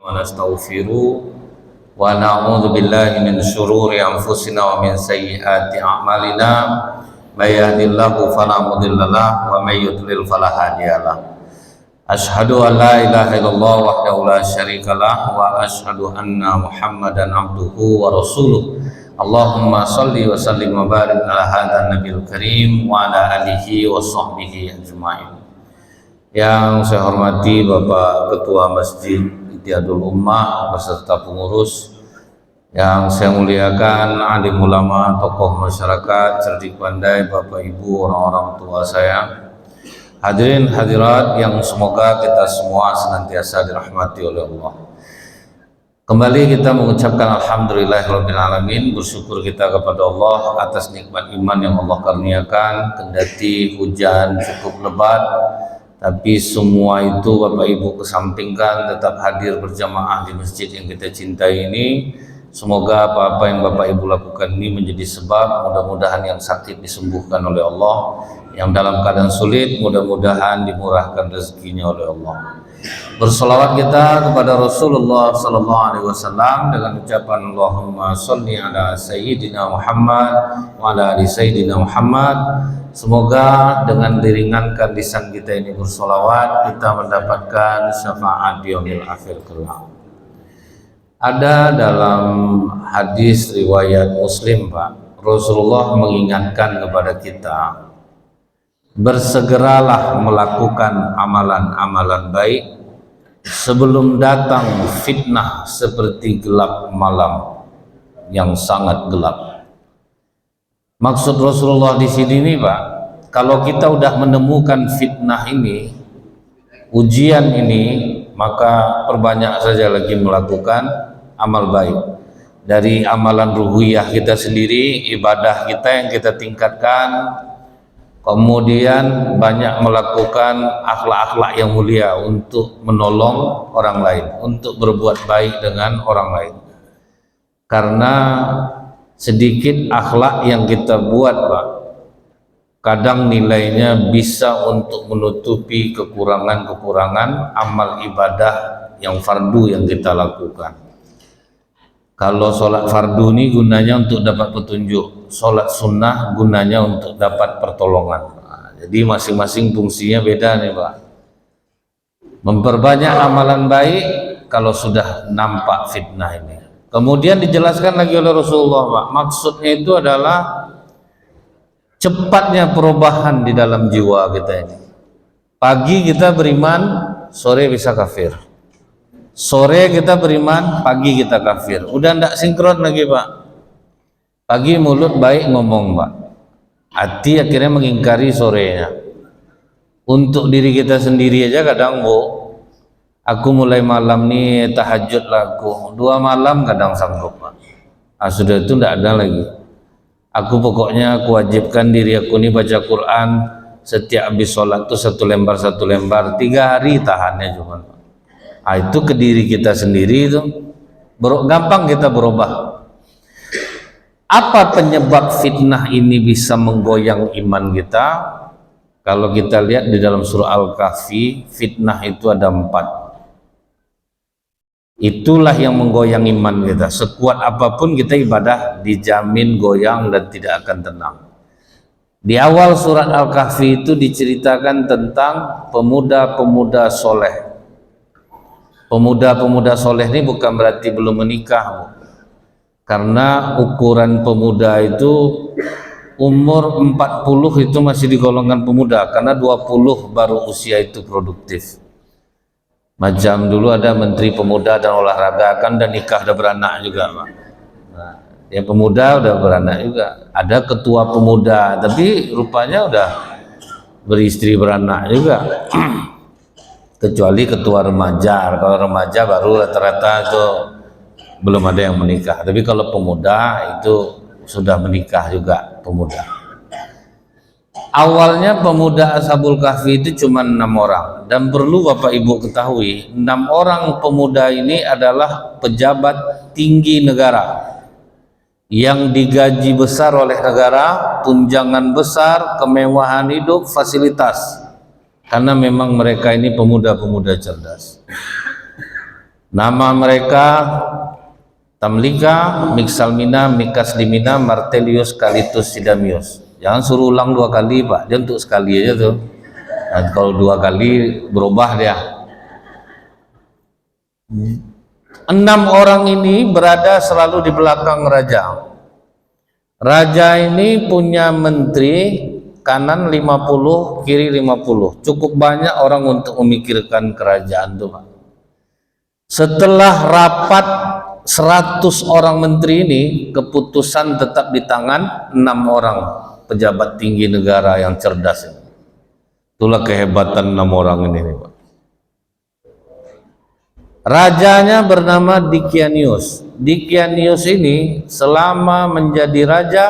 ونستغفره ونعوذ بالله من شرور أنفسنا ومن سيئات أعمالنا من يهد الله فلا مضل له ومن يضلل فلا هادي له أشهد أن لا إله إلا الله وحده لا شريك له وأشهد أن محمدا عبده ورسوله اللهم صل وسلم وبارك على هذا النبي الكريم وعلى آله وصحبه أجمعين. Yang saya hormati Bapak Ketua Masjid Ihtiyadul Ummah beserta pengurus, yang saya muliakan alim ulama, tokoh masyarakat, cerdik pandai, Bapak Ibu, orang-orang tua saya, hadirin hadirat yang semoga kita semua senantiasa dirahmati oleh Allah. Kembali kita mengucapkan alhamdulillahirabbil alamin, bersyukur kita kepada Allah atas nikmat iman yang Allah karuniakan. Kendati hujan cukup lebat, tapi semua itu Bapak Ibu kesampingkan, tetap hadir berjamaah di masjid yang kita cintai ini. Semoga apa-apa yang Bapak Ibu lakukan ini menjadi sebab mudah-mudahan yang sakit disembuhkan oleh Allah, yang dalam keadaan sulit mudah-mudahan dimurahkan rezekinya oleh Allah. Bersolawat kita kepada Rasulullah Sallallahu Alaihi Wasallam dengan ucapan Allahumma sholli ala Sayyidina Muhammad wa ala ali Sayyidina Muhammad. Semoga dengan diringankan lisan kita ini bersolawat, kita mendapatkan syafaat di yaumil akhir kelak. Ada dalam hadis riwayat Muslim, Pak, Rasulullah mengingatkan kepada kita, bersegeralah melakukan amalan-amalan baik sebelum datang fitnah seperti gelap malam yang sangat gelap. Maksud Rasulullah di sini nih, Pak, kalau kita udah menemukan fitnah ini, ujian ini, maka perbanyak saja lagi melakukan amal baik. Dari amalan ruhiyah kita sendiri, ibadah kita yang kita tingkatkan, kemudian banyak melakukan akhlak-akhlak yang mulia untuk menolong orang lain, untuk berbuat baik dengan orang lain. Karena sedikit akhlak yang kita buat, Pak, kadang nilainya bisa untuk menutupi kekurangan-kekurangan amal ibadah yang fardu yang kita lakukan. Kalau sholat fardu ini gunanya untuk dapat petunjuk, sholat sunnah gunanya untuk dapat pertolongan. Nah, jadi masing-masing fungsinya beda nih, Pak. Memperbanyak amalan baik kalau sudah nampak fitnah ini. Kemudian dijelaskan lagi oleh Rasulullah, Pak, maksudnya itu adalah cepatnya perubahan di dalam jiwa kita ini. Pagi kita beriman, sore bisa kafir. Sore kita beriman, pagi kita kafir. Udah ndak sinkron lagi, Pak. Pagi mulut baik ngomong, Pak, hati akhirnya mengingkari sorenya. Untuk diri kita sendiri aja kadang, Bu, aku mulai malam nih tahajud laku 2 malam kadang sanggup, Pak. Sudah itu ndak ada lagi. Aku pokoknya kewajibkan diri aku ini baca Quran setiap habis sholat tuh 1 lembar 3 hari tahannya cuma. Itu ke diri kita sendiri itu gampang kita berubah. Apa penyebab fitnah ini bisa menggoyang iman kita? Kalau kita lihat di dalam surah Al-Kahfi, fitnah itu ada 4. Itulah yang menggoyang iman kita. Sekuat apapun kita ibadah dijamin goyang dan tidak akan tenang. Di awal surat Al-Kahfi itu diceritakan tentang pemuda-pemuda soleh. Pemuda-pemuda soleh ini bukan berarti belum menikah, Bu. Karena ukuran pemuda itu umur 40 itu masih digolongkan pemuda, karena 20 baru usia itu produktif. Macam dulu ada Menteri Pemuda dan Olahraga, kan udah nikah, udah beranak juga, Pak. Nah, yang pemuda udah beranak juga. Ada ketua pemuda, tapi rupanya udah beristri beranak juga. Kecuali ketua remaja. Kalau remaja baru rata-rata itu belum ada yang menikah. Tapi kalau pemuda itu sudah menikah juga pemuda. Awalnya pemuda Ashabul Kahfi itu cuma 6 orang, dan perlu Bapak Ibu ketahui 6 orang pemuda ini adalah pejabat tinggi negara yang digaji besar oleh negara, tunjangan besar, kemewahan hidup, fasilitas, karena memang mereka ini pemuda-pemuda cerdas. Nama mereka Tamlika, Mixalmina, Mikaslimina, Martelius, Kalitus, Sidamius. Jangan suruh ulang 2 kali Pak, dia untuk sekali aja tuh. Dan kalau 2 kali berubah dia. 6 orang ini berada selalu di belakang raja. Raja ini punya menteri, kanan 50, kiri 50. Cukup banyak orang untuk memikirkan kerajaan tuh Pak. Setelah rapat 100 orang menteri ini, keputusan tetap di tangan 6 orang pejabat tinggi negara yang cerdas ini. Itulah kehebatan 6 orang ini Pak. Rajanya bernama Dikianius. Dikianius ini selama menjadi raja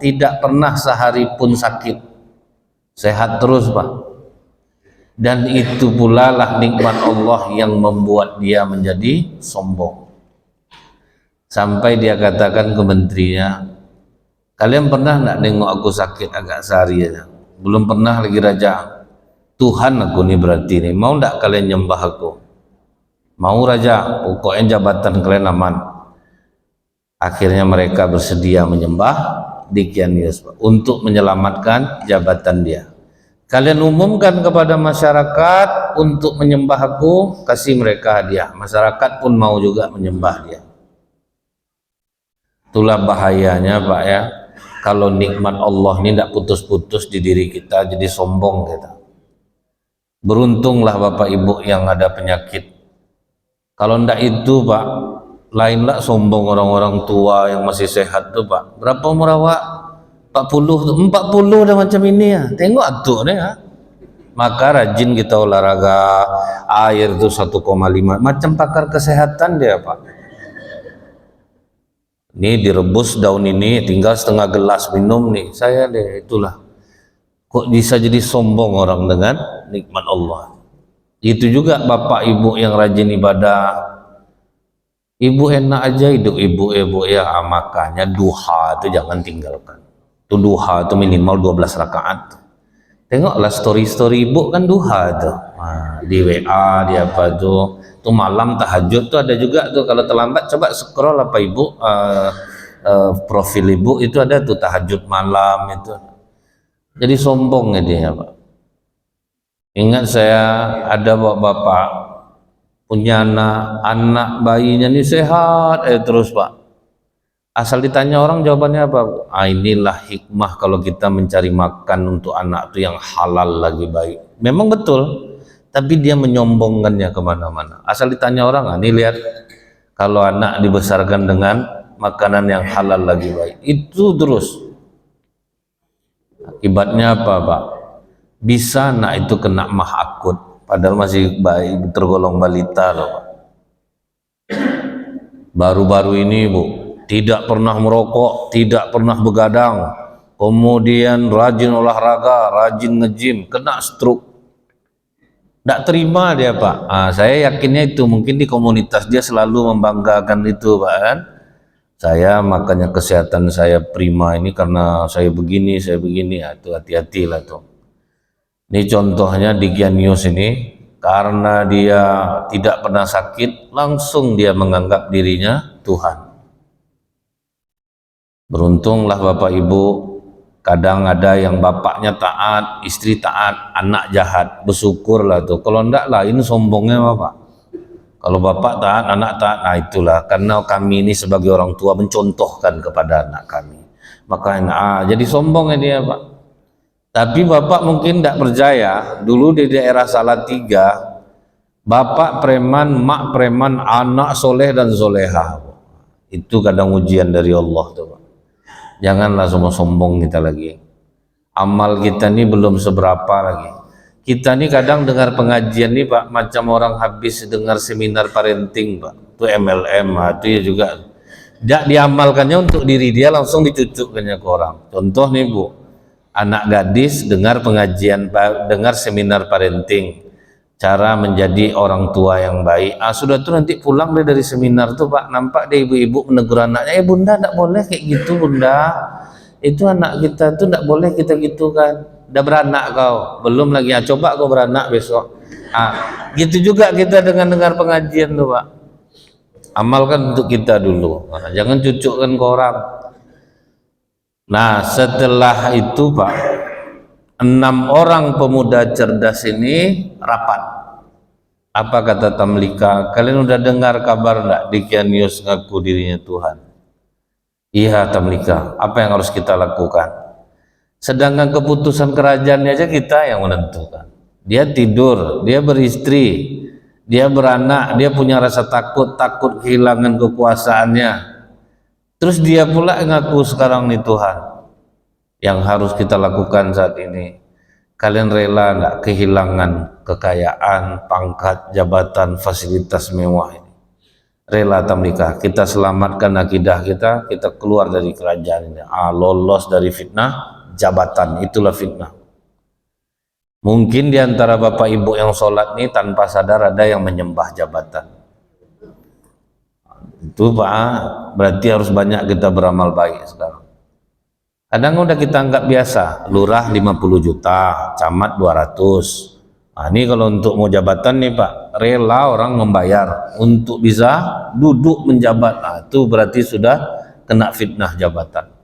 tidak pernah sehari pun sakit. Sehat terus Pak. Dan itu pula lah nikmat Allah yang membuat dia menjadi sombong. Sampai dia katakan ke menterinya, kalian pernah enggak nengok aku sakit agak sehari aja? Belum pernah lagi raja. Tuhan aku nih berarti nih, mau enggak kalian nyembah aku? Mau raja, pokoknya jabatan kalian aman. Akhirnya mereka bersedia menyembah Dikianius untuk menyelamatkan jabatan dia. Kalian umumkan kepada masyarakat untuk menyembah aku, kasih mereka hadiah. Masyarakat pun mau juga menyembah dia. Itulah bahayanya Pak ya, kalau nikmat Allah ini tidak putus-putus di diri kita, jadi sombong kita. Beruntunglah Bapak Ibu yang ada penyakit. Kalau tidak itu Pak, lainlah sombong orang-orang tua yang masih sehat tuh Pak. Berapa umur awak? 40 udah macam ini ya. Tengok atuk nih ya. Maka rajin kita olahraga, air itu 1,5 macam pakar kesehatan dia Pak. Ini direbus daun ini, tinggal setengah gelas minum nih. Saya deh itulah. Kok bisa jadi sombong orang dengan nikmat Allah? Itu juga Bapak Ibu yang rajin ibadah. Ibu enak aja hidup ibu ya, makanya duha itu jangan tinggalkan. Itu duha itu minimal 12 rakaat. Tengoklah story ibu kan duha tuh. Nah, di WA di apa tuh. Tuh malam tahajud tuh ada juga tuh. Kalau terlambat coba scroll apa ibu profil ibu itu ada tuh tahajud malam itu. Jadi sombong ya dia Pak. Ingat saya ada bapak punya anak bayinya ini sehat terus Pak. Asal ditanya orang jawabannya apa? Inilah hikmah kalau kita mencari makan untuk anak itu yang halal lagi baik. Memang betul, tapi dia menyombongkannya kemana-mana. Asal ditanya orang, ini lihat kalau anak dibesarkan dengan makanan yang halal lagi baik, itu terus. Akibatnya apa Pak? Bisa anak itu kena mah akut, padahal masih bayi, tergolong balita loh Pak. Baru-baru ini Bu, tidak pernah merokok, tidak pernah begadang, kemudian rajin olahraga, rajin nge-gym, kena stroke. Tidak terima dia Pak. Saya yakinnya itu mungkin di komunitas dia selalu membanggakan itu Pak kan. Saya makanya kesehatan saya prima ini karena saya begini, itu hati-hatilah tuh. Ini contohnya Dikianius ini, karena dia tidak pernah sakit, langsung dia menganggap dirinya Tuhan. Beruntunglah Bapak Ibu, kadang ada yang bapaknya taat, istri taat, anak jahat, bersyukurlah tuh. Kalau enggak lain sombongnya Bapak. Kalau bapak taat, anak taat, nah itulah karena kami ini sebagai orang tua mencontohkan kepada anak kami. Makanya jadi sombongnya dia Pak. Tapi bapak mungkin tidak percaya, dulu di daerah Salatiga, bapak preman, mak preman, anak soleh dan soleha. Itu kadang ujian dari Allah tuh Pak. Janganlah semua sombong kita lagi. Amal kita ini belum seberapa lagi. Kita ini kadang dengar pengajian nih Pak, macam orang habis dengar seminar parenting Pak. Itu MLM, itu ya juga. Tidak diamalkannya untuk diri dia, langsung dicucukkannya ke orang. Contoh nih Bu, anak gadis dengar pengajian, dengar seminar parenting, cara menjadi orang tua yang baik. Sudah tuh nanti pulang dari seminar tuh Pak, nampak deh ibu-ibu menegur anaknya, bunda tidak boleh kayak gitu bunda, itu anak kita tuh tidak boleh kita gitu kan, udah beranak kau, belum lagi, coba kau beranak besok. Gitu juga kita dengan dengar pengajian tuh Pak. Amalkan untuk kita dulu. Nah, jangan cucukkan ke orang. Nah, setelah itu Pak, 6 orang pemuda cerdas ini rapat. Apa kata Tamlika? Kalian udah dengar kabar enggak Dikianius ngaku dirinya Tuhan? Iya Tamlika, apa yang harus kita lakukan? Sedangkan keputusan kerajaannya aja kita yang menentukan. Dia tidur, dia beristri, dia beranak, dia punya rasa takut kehilangan kekuasaannya. Terus dia pula ngaku sekarang nih Tuhan. Yang harus kita lakukan saat ini, kalian rela nggak kehilangan kekayaan, pangkat, jabatan, fasilitas mewah ini? Rela Tamlika, kita selamatkan akidah kita keluar dari kerajaan ini, lolos dari fitnah jabatan, itulah fitnah. Mungkin diantara bapak ibu yang sholat ini tanpa sadar ada yang menyembah jabatan. Itu Pak, berarti harus banyak kita beramal baik sekarang. Kadang udah kita anggap biasa, lurah 50 juta, camat 200. Nah, ini kalau untuk mau jabatan nih Pak, rela orang membayar untuk bisa duduk menjabat. Nah, itu berarti sudah kena fitnah jabatan.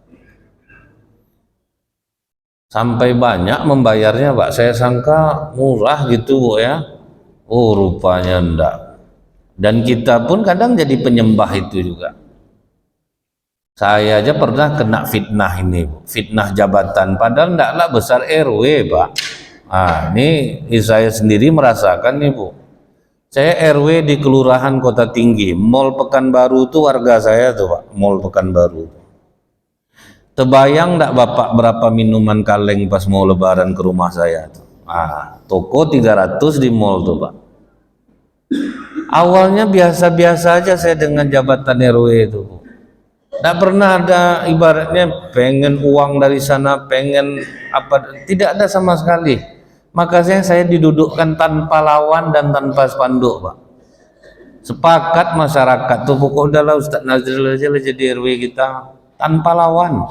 Sampai banyak membayarnya Pak, saya sangka murah gitu Bu ya. Oh rupanya enggak. Dan kita pun kadang jadi penyembah itu juga. Saya aja pernah kena fitnah ini, fitnah jabatan, padahal enggaklah besar RW Pak. Nah, ini saya sendiri merasakan nih Bu. Saya RW di Kelurahan Kota Tinggi, Mall Pekanbaru itu warga saya tuh Pak, Mall Pekanbaru. Terbayang enggak Bapak berapa minuman kaleng pas mau lebaran ke rumah saya tuh? Toko 300 di mall tuh Pak. Awalnya biasa-biasa aja saya dengan jabatan RW itu Bu. Enggak pernah ada ibaratnya pengen uang dari sana, pengen apa, tidak ada sama sekali. Makanya saya didudukkan tanpa lawan dan tanpa spanduk Pak. Sepakat masyarakat tuh pokok udahlah Ustaz Nazril aja lah jadi RW kita tanpa lawan.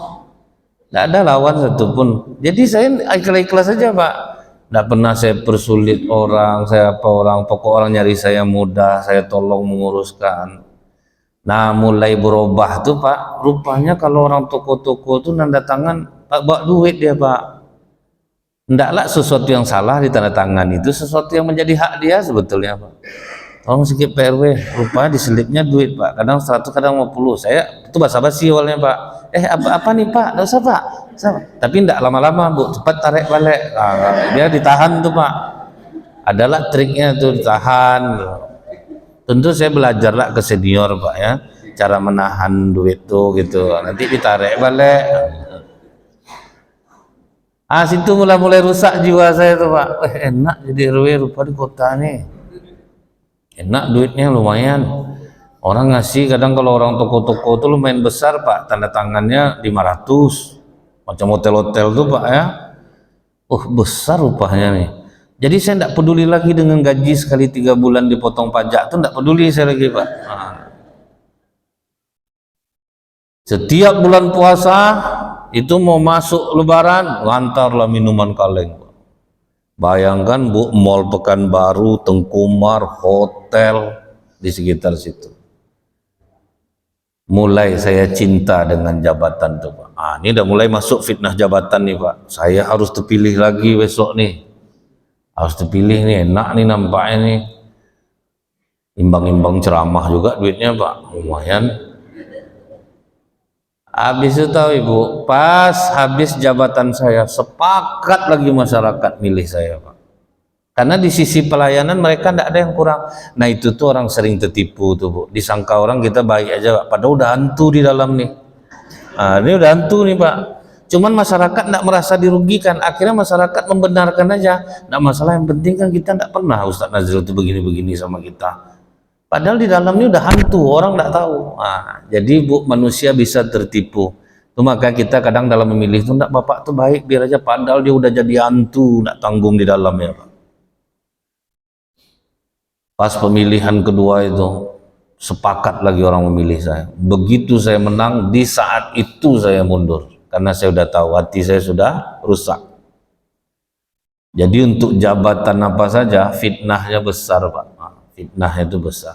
Tidak ada lawan satupun. Jadi saya ikhlas saja Pak. Tidak pernah saya persulit orang, saya apa orang, pokok orang nyari saya mudah, saya tolong menguruskan. Nah mulai berubah tuh Pak, rupanya kalau orang toko-toko tuh nanda tangan Pak bawa duit dia Pak. Ndaklah sesuatu yang salah di tanda tangan itu sesuatu yang menjadi hak dia sebetulnya Pak. Tolong sikit PRW, rupanya diselipnya duit Pak, kadang 100 kadang 50. Saya itu basa-basi awalnya Pak. Apa nih Pak? Nggak usah Pak. Tapi ndak lama-lama Bu, cepat tarik balik. Dia ditahan tuh Pak. Adalah triknya tuh ditahan. Tentu saya belajarlah ke senior Pak ya, cara menahan duit tuh gitu. Nanti ditarik balik. Situ mulai rusak jiwa saya tuh Pak. Enak jadi RW rupa di kota nih. Enak duitnya lumayan. Orang ngasih kadang kalau orang toko-toko tuh lumayan besar Pak. Tanda tangannya 500. Macam hotel-hotel tuh Pak ya. Besar rupanya nih. Jadi saya tidak peduli lagi dengan gaji sekali 3 bulan dipotong pajak tuh, tidak peduli saya lagi Pak. Setiap bulan puasa itu mau masuk lebaran, lantarlah minuman kaleng. Bayangkan Bu, Mall Pekanbaru, Tengkumar, hotel di sekitar situ. Mulai saya cinta dengan jabatan tuh Pak. Ini udah mulai masuk fitnah jabatan nih Pak. Saya harus terpilih lagi besok nih. Harus terpilih nih, enak nih nampaknya nih. Imbang-imbang ceramah juga duitnya Pak, lumayan. Habis itu tahu Ibu, pas habis jabatan saya, sepakat lagi masyarakat milih saya Pak. Karena di sisi pelayanan mereka tidak ada yang kurang. Nah itu tuh orang sering tertipu tuh Bu. Disangka orang kita baik aja Pak, padahal udah hantu di dalam nih. Ini udah hantu nih Pak. Cuman masyarakat tidak merasa dirugikan. Akhirnya masyarakat membenarkan aja. Tidak masalah, yang penting kan kita tidak pernah Ustaz Nazril itu begini-begini sama kita. Padahal di dalamnya udah hantu, orang tidak tahu. Jadi Bu, manusia bisa tertipu. Itu maka kita kadang dalam memilih itu, enggak Bapak tuh baik, biar aja, padahal dia udah jadi hantu, enggak tanggung di dalamnya Pak. Pas pemilihan kedua itu, sepakat lagi orang memilih saya. Begitu saya menang, di saat itu saya mundur. Karena saya udah tahu hati saya sudah rusak. Jadi untuk jabatan apa saja, fitnahnya besar Pak. Fitnah itu besar.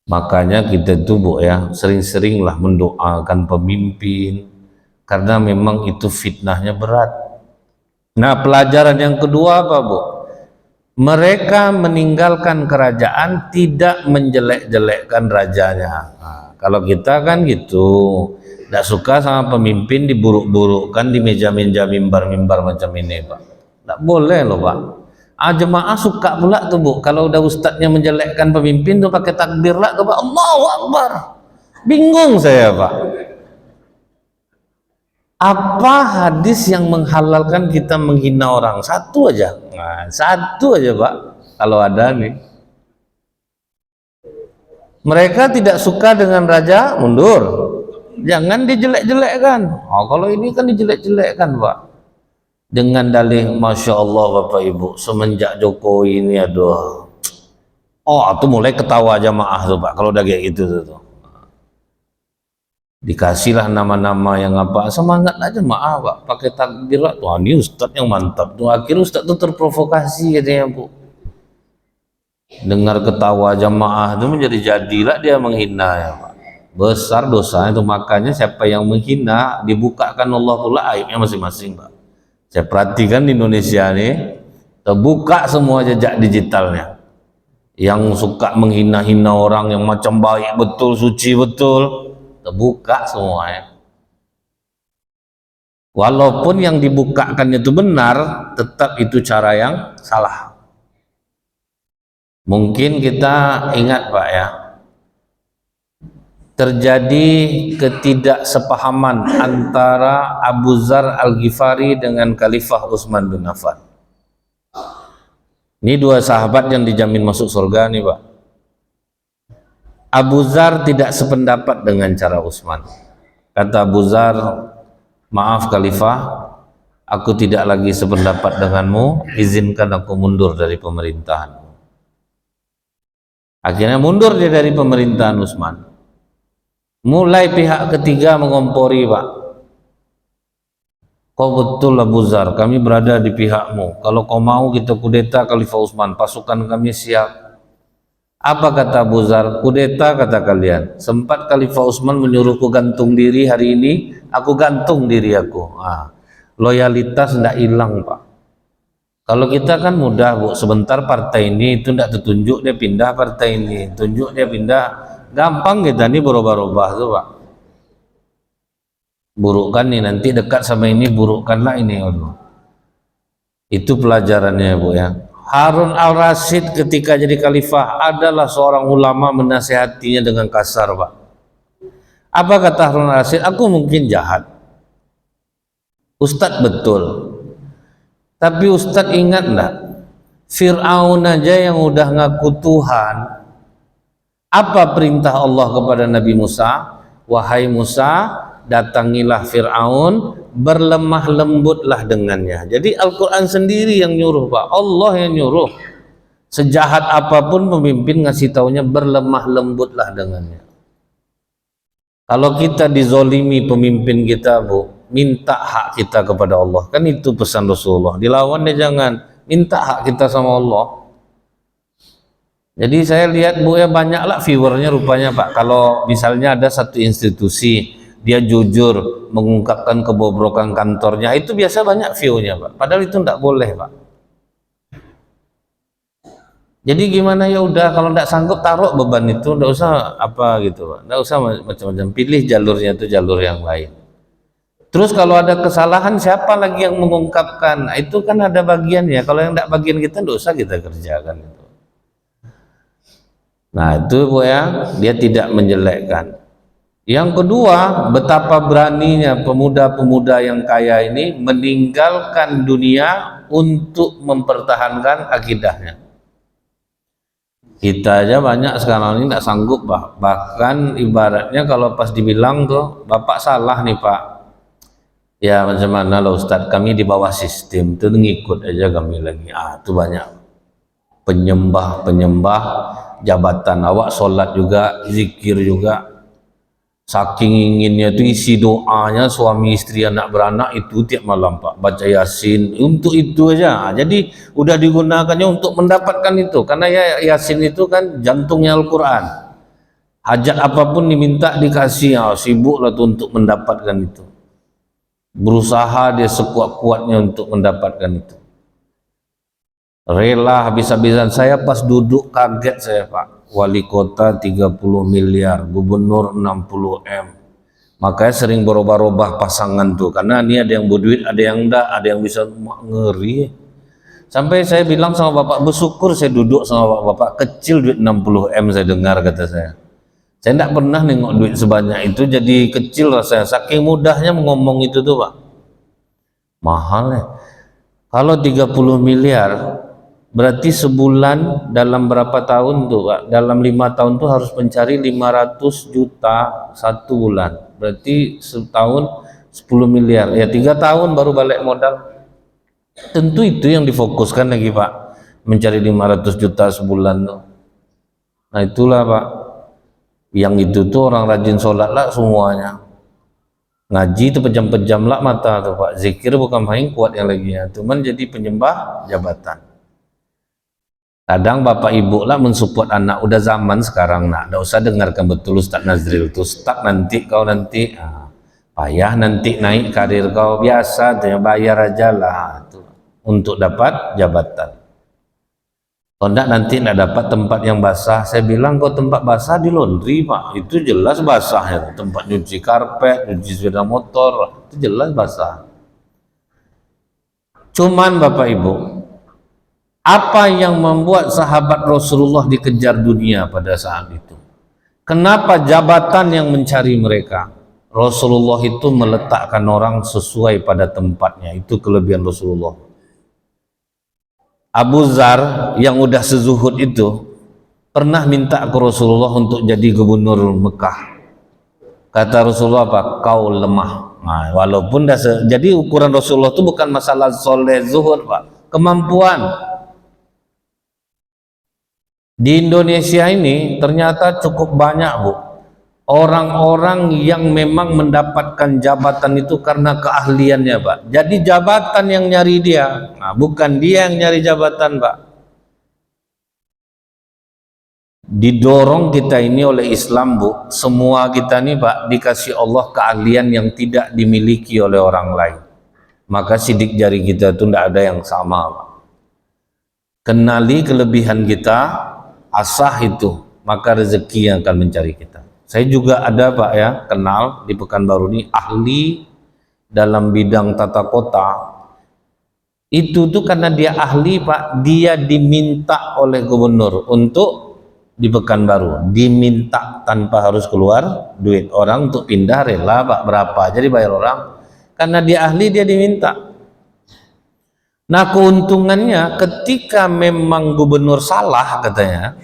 Makanya kita tuh Bu ya, sering-seringlah mendoakan pemimpin karena memang itu fitnahnya berat. Nah, pelajaran yang kedua apa Bu? Mereka meninggalkan kerajaan tidak menjelek-jelekkan rajanya. Nah, kalau kita kan gitu, tidak suka sama pemimpin diburuk-burukkan di meja-meja mimbar-mimbar macam ini Pak. Tidak boleh loh Pak. Jemaah suka pula tuh Bu, kalau udah ustadznya menjelekkan pemimpin tuh pakai takbir lah tuh Pak, Allahu Akbar. Bingung saya Pak. Apa hadis yang menghalalkan kita menghina orang? Satu aja. Nah, satu aja Pak. Kalau ada nih. Mereka tidak suka dengan raja, mundur. Jangan dijelek-jelekkan. Oh, kalau ini kan dijelek-jelekkan Pak. Dengan dalih Masya Allah Bapak Ibu, semenjak Jokowi ini aduh. Oh, itu mulai ketawa jamaah tuh Pak. Kalau udah kayak gitu tuh. Dikasihlah nama-nama yang apa, semangat aja maaf Pak, pakai takbir lah. Wah, ini Ustadz yang mantap tuh. Akhirnya Ustadz tuh terprovokasi katanya Bu, dengar ketawa jamaah itu jadilah dia menghina ya Pak. Besar dosanya itu. Makanya siapa yang menghina dibukakan Allah pula aibnya masing-masing Pak. Saya perhatikan di Indonesia nih, terbuka semua jejak digitalnya. Yang suka menghina-hina orang yang macam baik betul, suci betul, terbuka semuanya. Walaupun yang dibukakan itu benar, tetap itu cara yang salah. Mungkin kita ingat Pak ya, terjadi ketidaksepahaman antara Abu Dzar Al-Ghifari dengan Khalifah Utsman bin Affan. Ini dua sahabat yang dijamin masuk surga nih Pak. Abu Dzar tidak sependapat dengan cara Utsman. Kata Abu Dzar, maaf Khalifah, aku tidak lagi sependapat denganmu, izinkan aku mundur dari pemerintahan. Akhirnya mundur dia dari pemerintahan Utsman. Mulai pihak ketiga mengompori Pak. Kau betul Abu Dzar, kami berada di pihakmu. Kalau kau mau kita kudeta Khalifah Utsman, pasukan kami siap. Apa kata Abu Dzar? Kudeta kata kalian. Sempat Khalifah Utsman menyuruhku gantung diri hari ini, aku gantung diri aku. Loyalitas tidak hilang Pak. Kalau kita kan mudah Bu, sebentar partai ini itu tidak tertunjuk, dia pindah partai ini, tunjuk dia pindah, gampang kita nih berubah-ubah tuh Pak. Burukkan nih, nanti dekat sama ini, burukkanlah ini. Aduh. Itu pelajarannya Bu ya. Harun al-Rasyid ketika jadi khalifah adalah seorang ulama, menasihatinya dengan kasar Pak. Apa kata Harun al-Rasyid? Aku mungkin jahat, Ustadz betul, tapi Ustadz ingat enggak, Fir'aun aja yang udah ngaku Tuhan, apa perintah Allah kepada Nabi Musa? Wahai Musa, datangilah Fir'aun, berlemah lembutlah dengannya. Jadi Al-Quran sendiri yang nyuruh Pak, Allah yang nyuruh. Sejahat apapun pemimpin ngasih taunya berlemah lembutlah dengannya. Kalau kita dizolimi pemimpin kita Bu, minta hak kita kepada Allah. Kan itu pesan Rasulullah. Dilawan dia jangan, minta hak kita sama Allah. Jadi saya lihat Bu ya, banyaklah viewernya rupanya Pak. Kalau misalnya ada satu institusi, dia jujur mengungkapkan kebobrokan kantornya, itu biasa banyak view-nya Pak. Padahal itu tidak boleh Pak. Jadi gimana, ya udah, kalau tidak sanggup taruh beban itu, tidak usah apa gitu Pak. Tidak usah macam-macam, pilih jalurnya itu jalur yang lain. Terus kalau ada kesalahan, siapa lagi yang mengungkapkan? Nah, itu kan ada bagiannya. Kalau yang tidak bagian kita, tidak usah kita kerjakan itu. Nah itu Bu ya, dia tidak menjelekkan. Yang kedua, betapa beraninya pemuda-pemuda yang kaya ini meninggalkan dunia untuk mempertahankan akidahnya. Kita aja banyak sekarang ini tidak sanggup Pak. Bahkan ibaratnya kalau pas dibilang tuh, Bapak salah nih Pak. Ya macam mana loh Ustadz, kami di bawah sistem itu ngikut aja kami lagi. Itu banyak penyembah jabatan. Awak sholat juga, zikir juga. Saking inginnya itu isi doanya suami istri anak beranak itu tiap malam Pak, baca Yasin untuk itu aja. Jadi udah digunakannya untuk mendapatkan itu, karena ya Yasin itu kan jantungnya Al-Quran. Hajat apapun diminta dikasih, sibuklah tuh untuk mendapatkan itu. Berusaha dia sekuat-kuatnya untuk mendapatkan itu. Rela habis-habisan. Saya pas duduk kaget saya Pak. Wali kota 30 miliar, gubernur 60 M. Makanya sering berubah-ubah pasangan tuh, karena ini ada yang berduit, ada yang enggak, ada yang bisa ngeri. Sampai saya bilang sama bapak, bersyukur saya duduk sama bapak, kecil duit 60 M saya dengar kata saya. Saya tidak pernah nengok duit sebanyak itu, jadi kecil rasanya. Saking mudahnya ngomong itu tuh Pak. Mahal ya. Kalau 30 miliar, berarti sebulan dalam berapa tahun tuh Pak? Dalam 5 tahun tuh harus mencari 500 juta satu bulan. Berarti setahun 10 miliar. Ya 3 tahun baru balik modal. Tentu itu yang difokuskan lagi Pak. Mencari 500 juta sebulan tuh. Nah itulah Pak. Yang itu tuh orang rajin sholat lah semuanya. Ngaji itu pejam-pejam lah mata tuh Pak. Zikir bukan main kuat yang lagi ya. Cuman jadi penyembah jabatan. Kadang bapak ibu lah mensupport anak. Udah zaman sekarang nak. Nggak usah dengarkan betul Ustaz Nazril tuh. Ustaz nanti kau nanti. Payah nanti naik karir kau biasa. Tuh, bayar aja lah. Tuh, untuk dapat jabatan. Kalau enggak nanti enggak dapat tempat yang basah. Saya bilang kok tempat basah di laundry Pak, itu jelas basah ya. Tempat nyuci karpet, nyuci sepeda motor, itu jelas basah. Cuman Bapak Ibu, apa yang membuat sahabat Rasulullah dikejar dunia pada saat itu? Kenapa jabatan yang mencari mereka? Rasulullah itu meletakkan orang sesuai pada tempatnya, itu kelebihan Rasulullah. Abu Zar yang udah sezuhud itu pernah minta ke Rasulullah untuk jadi gubernur Mekah. Kata Rasulullah apa? Kau lemah. Nah, walaupun jadi ukuran Rasulullah itu bukan masalah soleh zuhud Pak, kemampuan. Di Indonesia ini ternyata cukup banyak Bu, orang-orang yang memang mendapatkan jabatan itu karena keahliannya Pak. Jadi jabatan yang nyari dia, nah, bukan dia yang nyari jabatan Pak. Didorong kita ini oleh Islam Bu, semua kita ini Pak dikasih Allah keahlian yang tidak dimiliki oleh orang lain. Maka sidik jari kita itu tidak ada yang sama Pak. Kenali kelebihan kita, asah itu, maka rezeki yang akan mencari kita. Saya juga ada Pak ya, kenal di Pekanbaru ini ahli dalam bidang tata kota. Itu tuh karena dia ahli Pak, dia diminta oleh gubernur untuk di Pekanbaru, diminta tanpa harus keluar duit. Orang untuk pindah rela Pak, berapa aja dibayar orang, karena dia ahli dia diminta. Nah keuntungannya ketika memang gubernur salah katanya,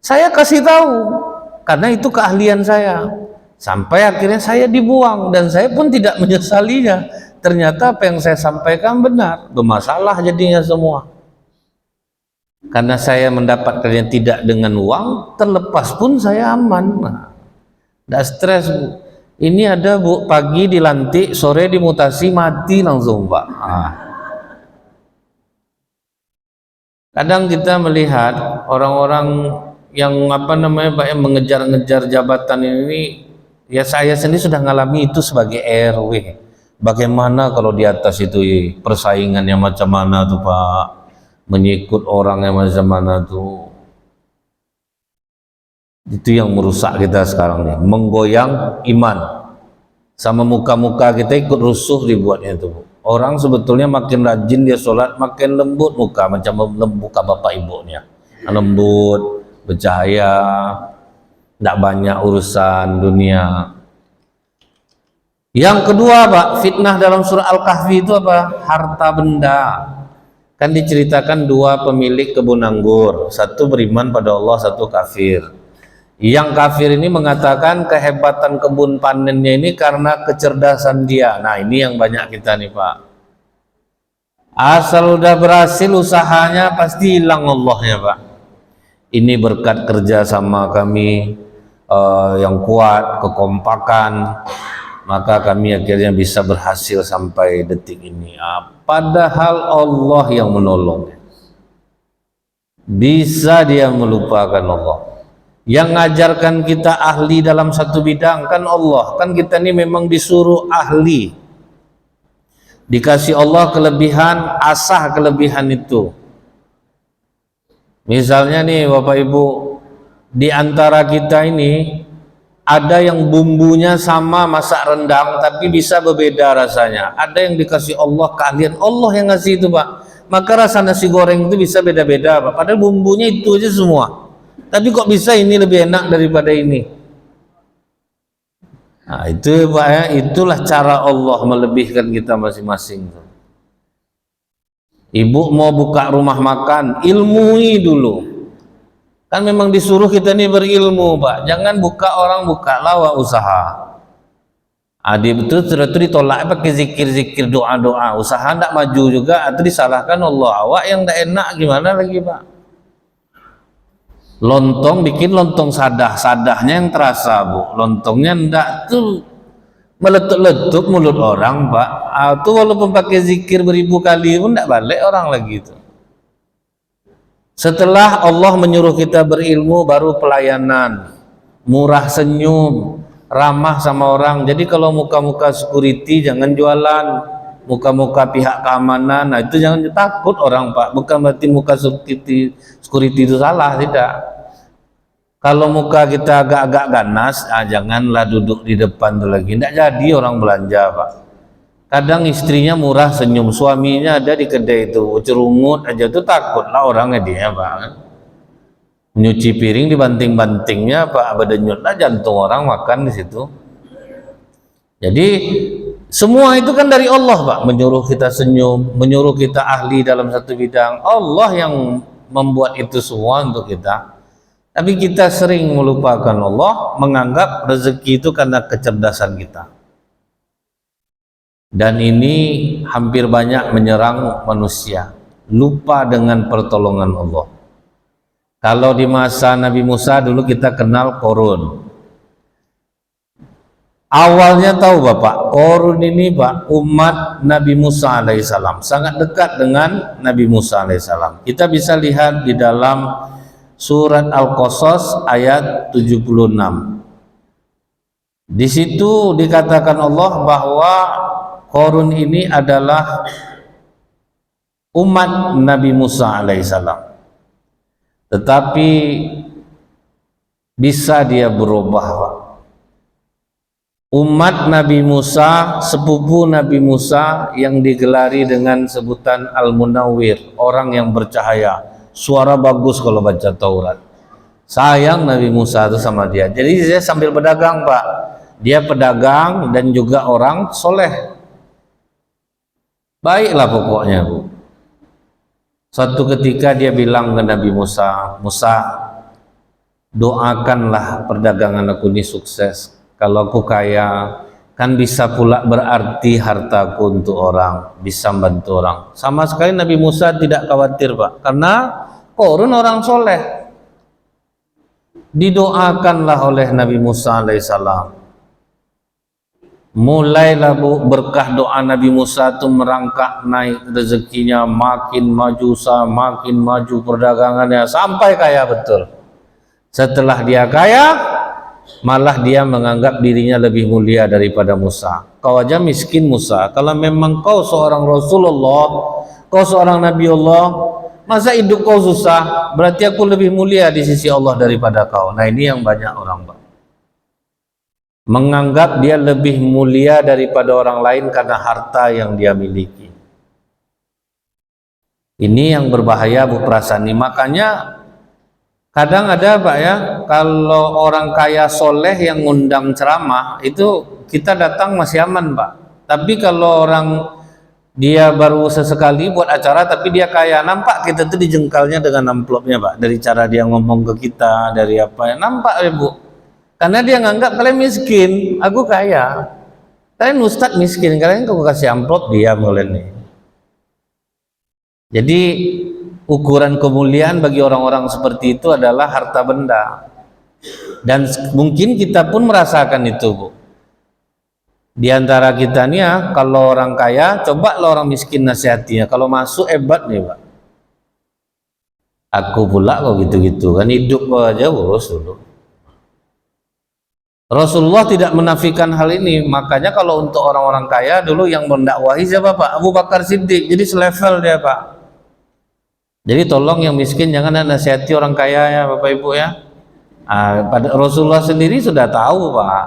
saya kasih tahu. Karena itu keahlian saya. Sampai akhirnya saya dibuang dan saya pun tidak menyesalinya. Ternyata apa yang saya sampaikan benar, bermasalah jadinya semua. Karena saya mendapatkannya tidak dengan uang, terlepas pun saya aman. Tidak stres Bu. Ini ada Bu, pagi dilantik, sore dimutasi, mati langsung Pak. Kadang kita melihat orang-orang yang apa namanya Pak yang mengejar-ngejar jabatan ini, ya saya sendiri sudah ngalami itu sebagai RW. Bagaimana kalau di atas itu persaingannya macam mana tuh Pak, menyikut orangnya macam mana tuh, itu yang merusak kita sekarang nih, menggoyang iman. Sama muka-muka kita ikut rusuh dibuatnya itu. Orang sebetulnya makin rajin dia sholat, makin lembut muka, macam muka bapak ibunya, lembut, bercahaya, tidak banyak urusan dunia. Yang kedua Pak, fitnah dalam surah Al-Kahfi itu apa? Harta benda. Kan diceritakan dua pemilik kebun anggur, satu beriman pada Allah, satu kafir. Yang kafir ini mengatakan kehebatan kebun panennya ini karena kecerdasan dia. Nah ini yang banyak kita nih Pak, asal udah berhasil usahanya pasti hilang Allahnya Pak. Ini berkat kerja sama kami yang kuat, kekompakan, maka kami akhirnya bisa berhasil sampai detik ini. Padahal Allah yang menolong. Bisa dia melupakan Allah. Yang ngajarkan kita ahli dalam satu bidang kan Allah. Kan kita ini memang disuruh ahli. Dikasih Allah kelebihan, asah kelebihan itu. Misalnya nih Bapak Ibu, di antara kita ini ada yang bumbunya sama masak rendang tapi bisa berbeda rasanya. Ada yang dikasih Allah keahlian, Allah yang ngasih itu Pak. Maka rasa nasi goreng itu bisa beda-beda Pak. Padahal bumbunya itu aja semua. Tapi kok bisa ini lebih enak daripada ini? Nah, itu Pak ya, itulah cara Allah melebihkan kita masing-masing. Ibu mau buka rumah makan, ilmui dulu. Kan memang disuruh kita ini berilmu Pak. Jangan buka orang buka lawa usaha. Adi betul sudah itu ditolak pakai zikir-zikir doa-doa. Usaha tidak maju juga atau disalahkan Allah. Awak yang tidak enak gimana lagi Pak? Lontong bikin lontong sadahnya yang terasa Bu. Lontongnya ndak tuh meletup-letup mulut orang Pak. Itu walaupun pakai zikir beribu kali pun ndak balik orang lagi itu. Setelah Allah menyuruh kita berilmu baru pelayanan, murah senyum, ramah sama orang. Jadi kalau muka-muka security jangan jualan, muka-muka pihak keamanan, nah itu jangan takut orang Pak. Bukan berarti muka security itu salah, tidak. Kalau muka kita agak-agak ganas, janganlah duduk di depan tuh lagi. Tidak jadi orang belanja Pak. Kadang istrinya murah senyum, suaminya ada di kedai itu cerungut aja tuh takutlah orangnya dia Pak. Nyuci piring dibanting-bantingnya Pak, berdenyutlah jantung orang makan di situ. Jadi semua itu kan dari Allah Pak, menyuruh kita senyum, menyuruh kita ahli dalam satu bidang. Allah yang membuat itu semua untuk kita. Tapi kita sering melupakan Allah, menganggap rezeki itu karena kecerdasan kita. Dan ini hampir banyak menyerang manusia, lupa dengan pertolongan Allah. Kalau di masa Nabi Musa dulu kita kenal Korun. Awalnya tahu Bapak, Korun ini Pak umat Nabi Musa alaihissalam, sangat dekat dengan Nabi Musa alaihissalam. Kita bisa lihat di dalam surat Al-Qasas ayat 76. Di situ dikatakan Allah bahwa Korun ini adalah umat Nabi Musa alaihissalam, tetapi bisa dia berubah Pak. Umat Nabi Musa, sepupu Nabi Musa yang digelari dengan sebutan Al-Munawwir, orang yang bercahaya, suara bagus kalau baca Taurat. Sayang Nabi Musa itu sama dia. Jadi dia sambil berdagang Pak, dia pedagang dan juga orang soleh. Baiklah pokoknya Bu. Suatu ketika dia bilang ke Nabi Musa, Musa, doakanlah perdagangan aku ini sukses. Kalau aku kaya, kan bisa pula berarti hartaku untuk orang, bisa membantu orang. Sama sekali Nabi Musa tidak khawatir Pak, karena Korun orang soleh. Didoakanlah oleh Nabi Musa alaihissalam. Mulailah Bu, berkah doa Nabi Musa itu merangkak naik rezekinya, makin maju makin maju perdagangannya sampai kaya betul. Setelah dia kaya, malah dia menganggap dirinya lebih mulia daripada Musa. Kau aja miskin Musa, kalau memang kau seorang Rasulullah, kau seorang Nabi Allah, masa hidup kau susah? Berarti aku lebih mulia di sisi Allah daripada kau. Nah ini yang banyak orang Pak, menganggap dia lebih mulia daripada orang lain karena harta yang dia miliki. Ini yang berbahaya Bu Prasani. Makanya kadang ada Pak ya, kalau orang kaya soleh yang ngundang ceramah itu kita datang masih aman Pak. Tapi kalau orang dia baru sesekali buat acara tapi dia kaya, nampak kita tuh dijengkalnya dengan amplopnya Pak. Dari cara dia ngomong ke kita, dari apa ya, nampak ya Bu. Karena dia nganggap kalian miskin, aku kaya. Kalian ustadz miskin, kalian aku kasih amplop dia mulai nih. Jadi ukuran kemuliaan bagi orang-orang seperti itu adalah harta benda. Dan mungkin kita pun merasakan itu Bu. Di antara kita nih ya, kalau orang kaya, coba lo orang miskin nasihatinya. Kalau masuk hebat nih Pak. Aku pula kok gitu-gitu kan, hidup aja urus dulu. Rasulullah tidak menafikan hal ini. Makanya kalau untuk orang-orang kaya dulu yang mendakwahi siapa Pak? Abu Bakar Siddiq. Jadi selevel dia Pak. Jadi tolong yang miskin jangan nasihati orang kaya ya Bapak Ibu ya. Pada Rasulullah sendiri sudah tahu Pak.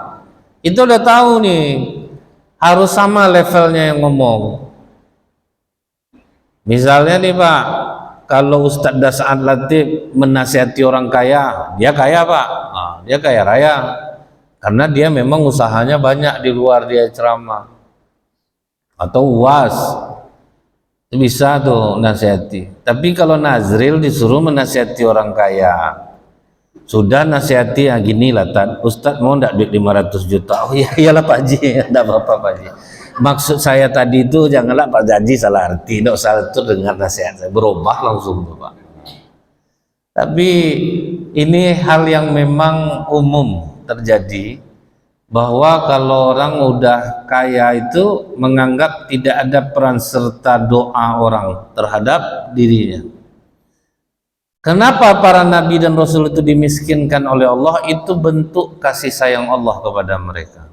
Itu udah tahu nih. Harus sama levelnya yang ngomong. Misalnya nih Pak, kalau Ustadz Das'an Latif menasihati orang kaya, dia kaya Pak. Dia kaya raya. Karena dia memang usahanya banyak di luar dia ceramah atau UAS, bisa tuh nasihati. Tapi kalau Nazril disuruh menasihati orang kaya, sudah nasihati ya gini lah Tan, Ustadz mau ndak duit 500 juta? Oh iya iyalah Pak Haji, enggak apa-apa Pak Haji. Maksud saya tadi itu janganlah Pak Haji salah arti, enggak salah itu dengar nasihat saya berubah langsung tuh Pak. Tapi ini hal yang memang umum terjadi, bahwa kalau orang udah kaya itu menganggap tidak ada peran serta doa orang terhadap dirinya. Kenapa para nabi dan rasul itu dimiskinkan oleh Allah? Itu bentuk kasih sayang Allah kepada mereka.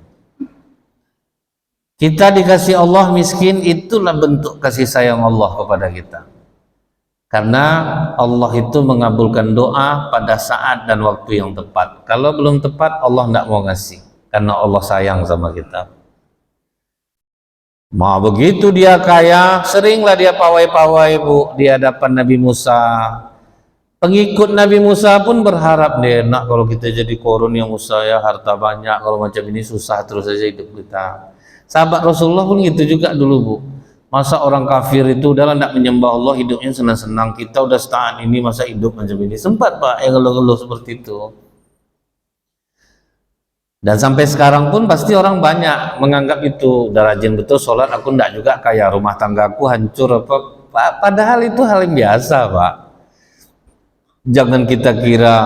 Kita dikasih Allah miskin, itulah bentuk kasih sayang Allah kepada kita. Karena Allah itu mengabulkan doa pada saat dan waktu yang tepat. Kalau belum tepat, Allah tidak mau ngasih. Karena Allah sayang sama kita. Mau begitu dia kaya, seringlah dia pawai-pawai Bu di hadapan Nabi Musa. Pengikut Nabi Musa pun berharap deh, enak kalau kita jadi korun yang Musa ya, harta banyak, kalau macam ini susah terus saja hidup kita. Sahabat Rasulullah pun gitu juga dulu Bu. Masa orang kafir itu udahlah tidak menyembah Allah, hidupnya senang-senang, kita udah setahun ini masa hidup macam ini. Sempat Pak yang ngeluh-ngeluh seperti itu. Dan sampai sekarang pun pasti orang banyak menganggap itu udah rajin betul sholat, aku tidak juga kaya, rumah tanggaku hancur apa. Padahal itu hal yang biasa Pak. Jangan kita kira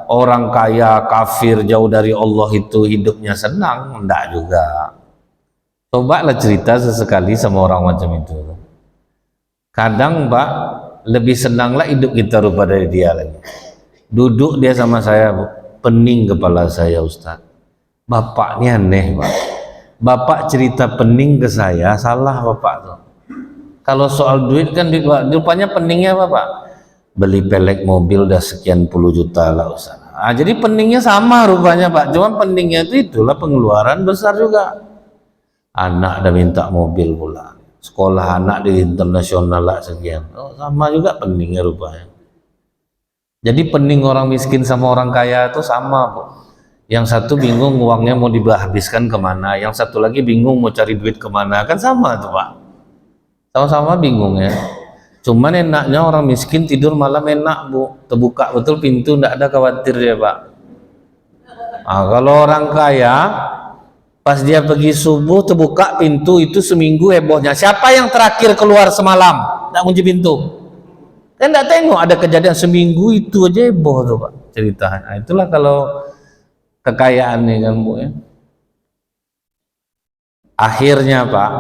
orang kaya kafir jauh dari Allah itu hidupnya senang, enggak juga. Cobalah cerita sesekali sama orang macam itu. Kadang Pak lebih senanglah hidup kita rupa dari dia lagi. Duduk dia sama saya Bu, pening kepala saya Ustaz. Bapak ini aneh Pak. Bapak cerita pening ke saya, salah Bapak tuh. Kalau soal duit kan rupanya peningnya apa Pak? Beli pelek mobil udah sekian puluh juta lah Ustaz. Jadi peningnya sama rupanya Pak. Cuma peningnya itu itulah pengeluaran besar juga. Anak udah minta mobil pula. Sekolah anak di internasional lah sekian. Oh, sama juga peningnya rupanya. Jadi pening orang miskin sama orang kaya itu sama Bu. Yang satu bingung uangnya mau dihabiskan kemana, yang satu lagi bingung mau cari duit kemana, kan sama tuh Pak. Sama-sama bingung ya. Cuman enaknya orang miskin tidur malam enak Bu, terbuka betul pintu, tidak ada khawatir ya Pak. Kalau orang kaya pas dia pergi subuh terbuka pintu itu seminggu hebohnya. Siapa yang terakhir keluar semalam? Tidak kunci pintu. Kan tidak tengok ada kejadian seminggu itu aja heboh tuh Pak ceritanya. Itulah kalau kekayaan nih kan Bu ya. Akhirnya Pak,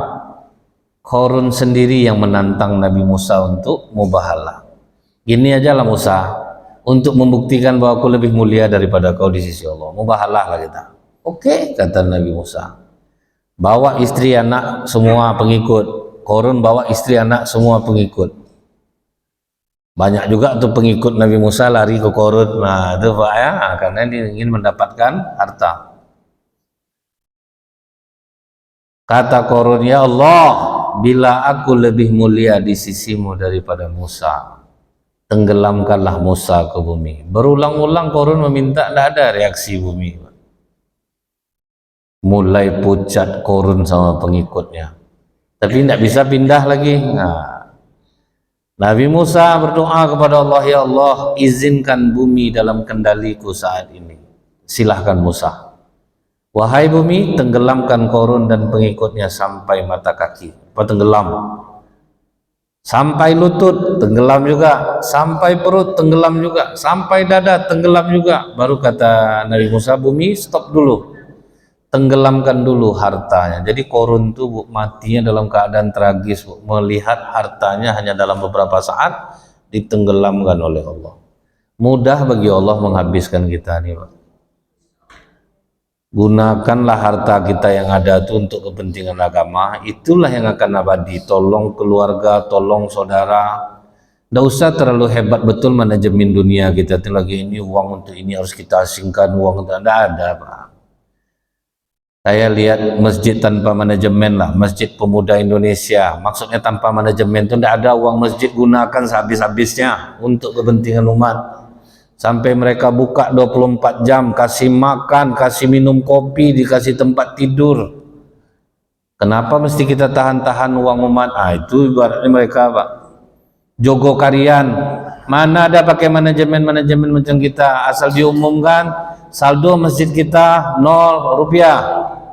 Qarun sendiri yang menantang Nabi Musa untuk mubahalah. Gini aja lah Musa, untuk membuktikan bahwa aku lebih mulia daripada kau di sisi Allah, mubahalah lah kita. Oke, kata Nabi Musa. Bawa istri anak semua pengikut. Qarun bawa istri anak semua pengikut. Banyak juga tuh pengikut Nabi Musa lari ke Qarun. Nah, itu Pak ya, karena dia ingin mendapatkan harta. Kata Qarun, ya Allah, bila aku lebih mulia di sisimu daripada Musa, tenggelamkanlah Musa ke bumi. Berulang-ulang Qarun meminta, tidak ada reaksi bumi. Mulai pucat Qarun sama pengikutnya, tapi tidak bisa pindah lagi. Nabi Musa berdoa kepada Allah, ya Allah, izinkan bumi dalam kendaliku saat ini. Silahkan Musa. Wahai bumi, tenggelamkan Qarun dan pengikutnya sampai mata kaki. Tenggelam. Sampai lutut, tenggelam juga. Sampai perut, tenggelam juga. Sampai dada, tenggelam juga. Baru kata Nabi Musa, bumi stop dulu. Tenggelamkan dulu hartanya. Jadi Qarun itu Bu, matinya dalam keadaan tragis Bu. Melihat hartanya hanya dalam beberapa saat ditenggelamkan oleh Allah. Mudah bagi Allah menghabiskan kita nih Pak. Gunakanlah harta kita yang ada itu untuk kepentingan agama, itulah yang akan abadi. Tolong keluarga, tolong saudara. Tidak usah terlalu hebat betul manajemen dunia kita itu lagi, ini uang untuk ini harus kita asingkan, uang tidak ada Pak. Saya lihat masjid tanpa manajemen lah, Masjid Pemuda Indonesia, maksudnya tanpa manajemen itu tidak ada uang masjid, gunakan sehabis-habisnya untuk kepentingan umat. Sampai mereka buka 24 jam, kasih makan, kasih minum kopi, dikasih tempat tidur. Kenapa mesti kita tahan-tahan uang umat? Itu ibaratnya mereka Pak, jogo karian. Mana ada pakai manajemen macam kita, asal diumumkan saldo masjid kita 0 rupiah,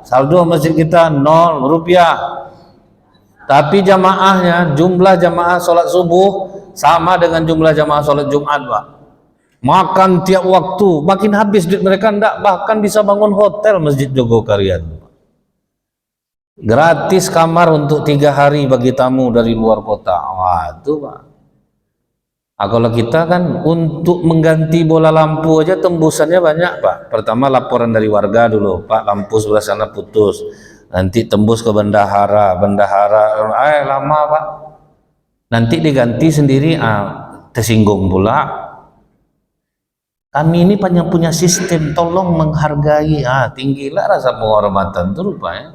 saldo masjid kita 0 rupiah. Tapi jamaahnya, jumlah jamaah sholat subuh sama dengan jumlah jamaah sholat Jumat Pak. Makan tiap waktu, makin habis duit mereka, enggak, bahkan bisa bangun hotel Masjid Jogokarian. Gratis kamar untuk 3 hari bagi tamu dari luar kota. Wah itu Pak. Kalau kita kan untuk mengganti bola lampu aja tembusannya banyak Pak. Pertama laporan dari warga dulu, Pak lampu sebelah sana putus. Nanti tembus ke bendahara, lama Pak. Nanti diganti sendiri, tersinggung pula. Kami ini punya sistem, tolong menghargai, tinggilah rasa penghormatan itu rupanya.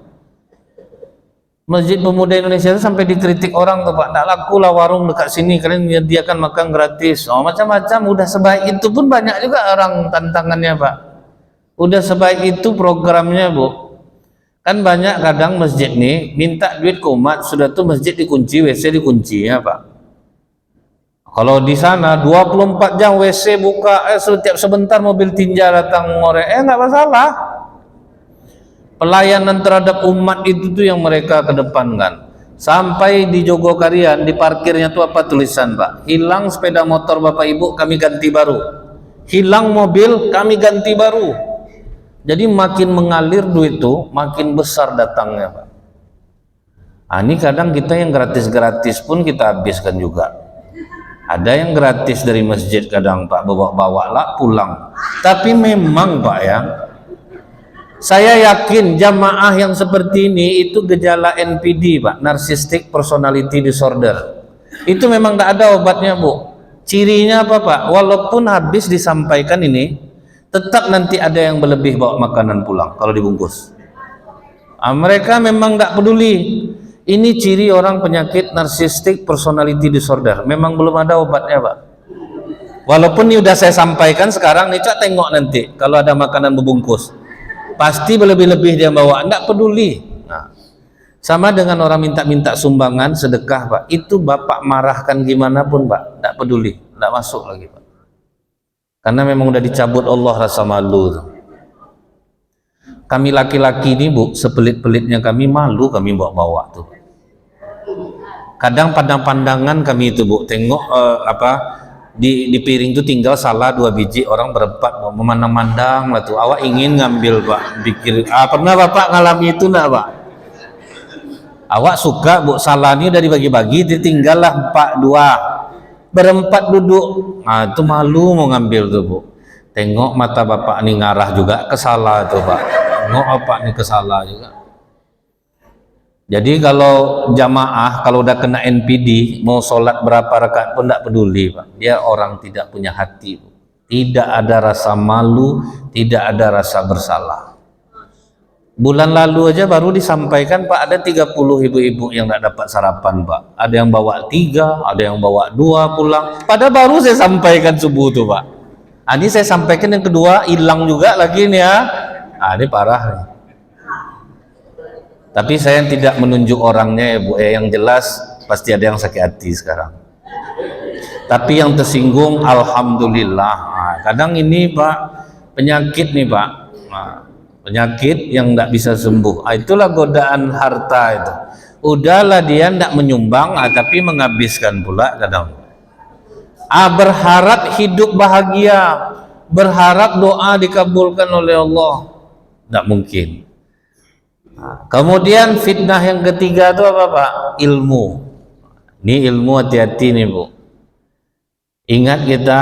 Masjid Pemuda Indonesia itu sampai dikritik orang tuh Pak, tidak laku lah warung dekat sini, kalian menyediakan makan gratis, macam-macam. Udah sebaik itu pun banyak juga orang tantangannya Pak. Udah sebaik itu programnya Bu. Kan banyak kadang masjid nih minta duit ke umat, sudah tuh masjid dikunci, WC dikunci ya Pak. Kalau di sana 24 jam WC buka, setiap sebentar mobil tinja datang ngorek, nggak masalah. Pelayanan terhadap umat itu tuh yang mereka kedepankan. Sampai di Jogokarian, di parkirnya tuh apa tulisan Pak? Hilang sepeda motor Bapak Ibu, kami ganti baru. Hilang mobil, kami ganti baru. Jadi makin mengalir duit itu, makin besar datangnya Pak. Ini kadang kita yang gratis-gratis pun kita habiskan juga. Ada yang gratis dari masjid kadang Pak, bawa-bawa lah pulang. Tapi memang Pak ya, saya yakin jamaah yang seperti ini itu gejala NPD Pak, Narcissistic Personality Disorder. Itu memang tidak ada obatnya Bu. Cirinya apa Pak? Walaupun habis disampaikan ini, tetap nanti ada yang berlebih bawa makanan pulang kalau dibungkus. Mereka memang tidak peduli. Ini ciri orang penyakit Narcissistic Personality Disorder. Memang belum ada obatnya Pak. Walaupun ini udah saya sampaikan sekarang nih, Cak tengok nanti kalau ada makanan berbungkus, pasti berlebih-lebih dia bawa, enggak peduli. Sama dengan orang minta-minta sumbangan sedekah Pak, itu Bapak marahkan gimana pun Pak, enggak peduli, enggak masuk lagi Pak. Karena memang udah dicabut Allah rasa malu. Kami laki-laki ini Bu, sepelit-pelitnya kami malu kami bawa-bawa tuh. Kadang pandang-pandangan kami itu Bu, tengok di piring itu tinggal salah 2 biji, orang berempat memandang-mandang lah tuh. Awak ingin ngambil Pak, pikir pernah Bapak ngalami itu enggak Pak? Awak suka Bu, salah ini udah dibagi-bagi, ditinggal lah 2 berempat duduk. Itu malu mau ngambil tuh Bu. Tengok mata Bapak nih ngarah juga ke salah tuh Pak. Tengok Bapak nih ke salah juga. Jadi kalau jamaah kalau udah kena NPD mau sholat berapa rakaat pun tidak peduli Pak. Dia orang tidak punya hati, tidak ada rasa malu, tidak ada rasa bersalah. Bulan lalu aja baru disampaikan Pak, ada 30 ibu-ibu yang tidak dapat sarapan Pak. Ada yang bawa 3, ada yang bawa 2 pulang. Padahal baru saya sampaikan subuh tuh Pak. Ini saya sampaikan yang kedua, hilang juga lagi nih ya. Ini parah nih. Tapi saya tidak menunjuk orangnya ya Bu, yang jelas pasti ada yang sakit hati sekarang. Tapi yang tersinggung alhamdulillah. Kadang ini Pak, penyakit nih Pak, penyakit yang tidak bisa sembuh. Itulah godaan harta itu. Udahlah dia tidak menyumbang, tapi menghabiskan pula kadang. Berharap hidup bahagia, berharap doa dikabulkan oleh Allah, tidak mungkin. Kemudian fitnah yang ketiga itu apa Pak? Ilmu. Ini ilmu, hati-hati nih Bu. Ingat kita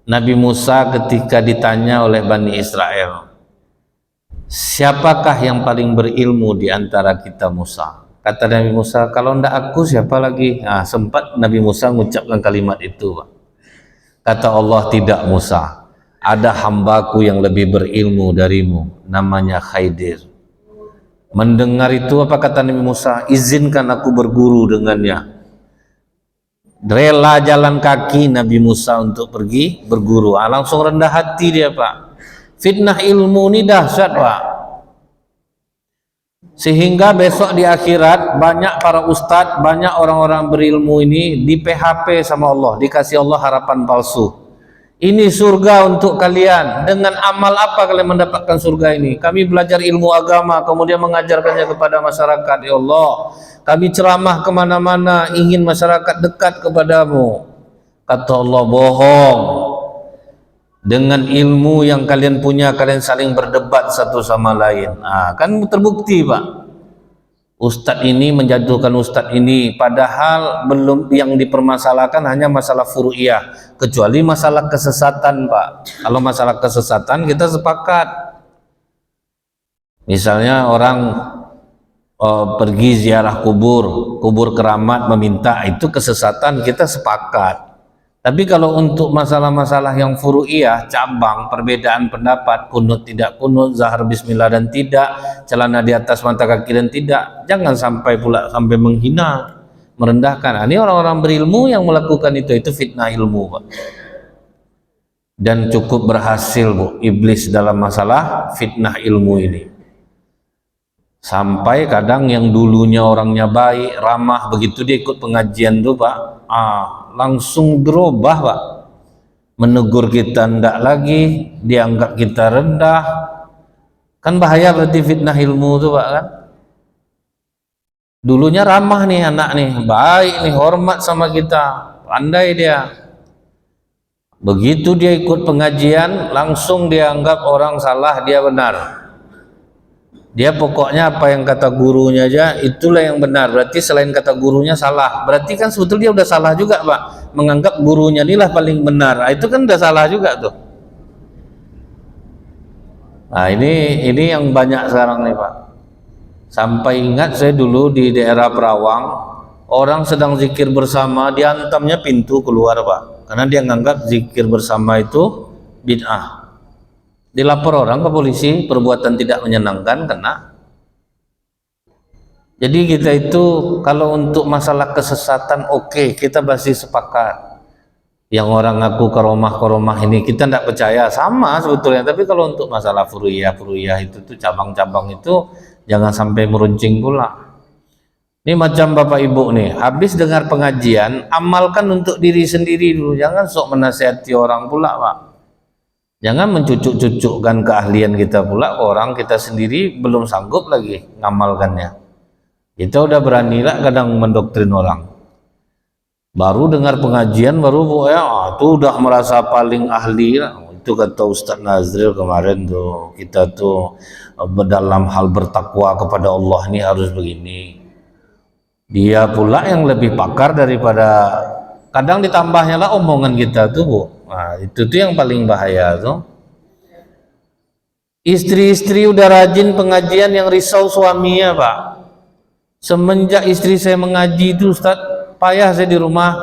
Nabi Musa ketika ditanya oleh Bani Israel, siapakah yang paling berilmu di antara kita Musa? Kata Nabi Musa, kalau ndak aku siapa lagi? Nah, sempat Nabi Musa mengucapkan kalimat itu, Pak. Kata Allah, tidak Musa, ada hambaku yang lebih berilmu darimu, namanya Khaidir. Mendengar itu apa kata Nabi Musa? Izinkan aku berguru dengannya. Rela jalan kaki Nabi Musa untuk pergi berguru. Langsung rendah hati dia, Pak. Fitnah ilmu ini dahsyat, Pak. Sehingga besok di akhirat banyak para ustadz, banyak orang-orang berilmu ini di PHP sama Allah, dikasih Allah harapan palsu. Ini surga untuk kalian. Dengan amal apa kalian mendapatkan surga ini? Kami belajar ilmu agama, kemudian mengajarkannya kepada masyarakat. Ya Allah, kami ceramah kemana-mana, ingin masyarakat dekat kepadamu. Kata Allah, bohong. Dengan ilmu yang kalian punya, kalian saling berdebat satu sama lain. Nah, kan terbukti, Pak. Ustadz ini menjatuhkan ustadz ini, padahal belum, yang dipermasalahkan hanya masalah furu'iyah, kecuali masalah kesesatan, Pak. Kalau masalah kesesatan kita sepakat. Misalnya orang pergi ziarah kubur keramat meminta, itu kesesatan, kita sepakat. Tapi kalau untuk masalah-masalah yang furu'iyah, cabang, perbedaan pendapat, kunut tidak kunut, zahar bismillah dan tidak, celana di atas mata kaki dan tidak, jangan sampai pula sampai menghina, merendahkan. Ini orang-orang berilmu yang melakukan itu fitnah ilmu, Pak. Dan cukup berhasil, Bu, iblis dalam masalah fitnah ilmu ini. Sampai kadang yang dulunya orangnya baik, ramah, begitu dia ikut pengajian tuh, Pak, langsung berubah, Pak. Menegur kita ndak lagi, dianggap kita rendah. Kan bahaya berarti fitnah ilmu tuh, Pak, kan? Dulunya ramah nih anak nih, baik nih, hormat sama kita, pandai dia. Begitu dia ikut pengajian, langsung dianggap orang salah, dia benar. Dia pokoknya apa yang kata gurunya aja itulah yang benar. Berarti selain kata gurunya salah. Berarti kan sebetulnya dia udah salah juga, Pak. Menganggap gurunya inilah paling benar. Nah, itu kan udah salah juga tuh. Nah, ini yang banyak sekarang nih, Pak. Sampai ingat saya dulu di daerah Perawang, orang sedang zikir bersama, diantamnya pintu keluar, Pak. Karena dia nganggap zikir bersama itu bid'ah. Dilapor orang ke polisi, perbuatan tidak menyenangkan, kena. Jadi kita itu kalau untuk masalah kesesatan oke, kita pasti sepakat. Yang orang ngaku karomah ini kita tidak percaya, sama sebetulnya. Tapi kalau untuk masalah furu'iyah itu tuh cabang-cabang itu jangan sampai meruncing pula. Ini macam Bapak Ibu nih, habis dengar pengajian, amalkan untuk diri sendiri dulu, jangan sok menasihati orang pula, Pak. Jangan mencucuk-cucukkan keahlian kita pula ke orang, kita sendiri belum sanggup lagi ngamalkannya. Kita udah beranilah kadang mendoktrin orang. Baru dengar pengajian, baru itu udah merasa paling ahli. Itu kata Ustadz Nazril kemarin tuh, kita tuh dalam hal bertakwa kepada Allah ini harus begini. Dia pula yang lebih pakar daripada, kadang ditambahnya lah omongan kita tuh, Bu. Nah, itu tuh yang paling bahaya tuh. Istri-istri udah rajin pengajian yang risau suaminya, Pak. Semenjak istri saya mengaji itu, Ustaz, payah saya di rumah.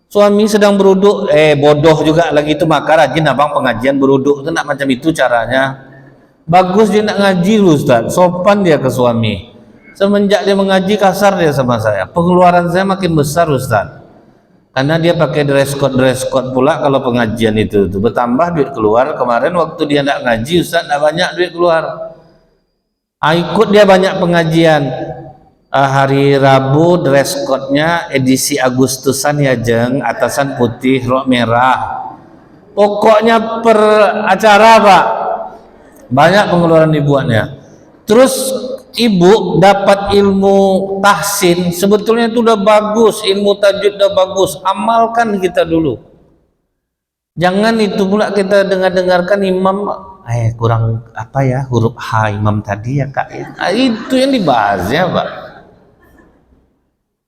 Suami sedang beruduk, bodoh juga lagi itu, maka rajin abang pengajian beruduk. Itu nak macam itu caranya. Bagus dia nak ngaji, Ustaz. Sopan dia ke suami. Semenjak dia mengaji kasar dia sama saya. Pengeluaran saya makin besar, Ustaz. Karena dia pakai dress code pula kalau pengajian itu tuh, bertambah duit keluar. Kemarin waktu dia tidak ngaji, Ustaz, tidak banyak duit keluar. Ikut dia banyak pengajian. Hari Rabu dress code-nya edisi Agustusan ya, Jeng, atasan putih, rok merah. Pokoknya per acara, Pak, banyak pengeluaran dibuatnya. Terus ibu dapat ilmu tahsin, sebetulnya itu udah bagus, ilmu tajwid udah bagus, amalkan kita dulu. Jangan itu pula kita dengarkan imam kurang apa ya, huruf H imam tadi ya, Kak. Itu yang dibahas ya, Pak.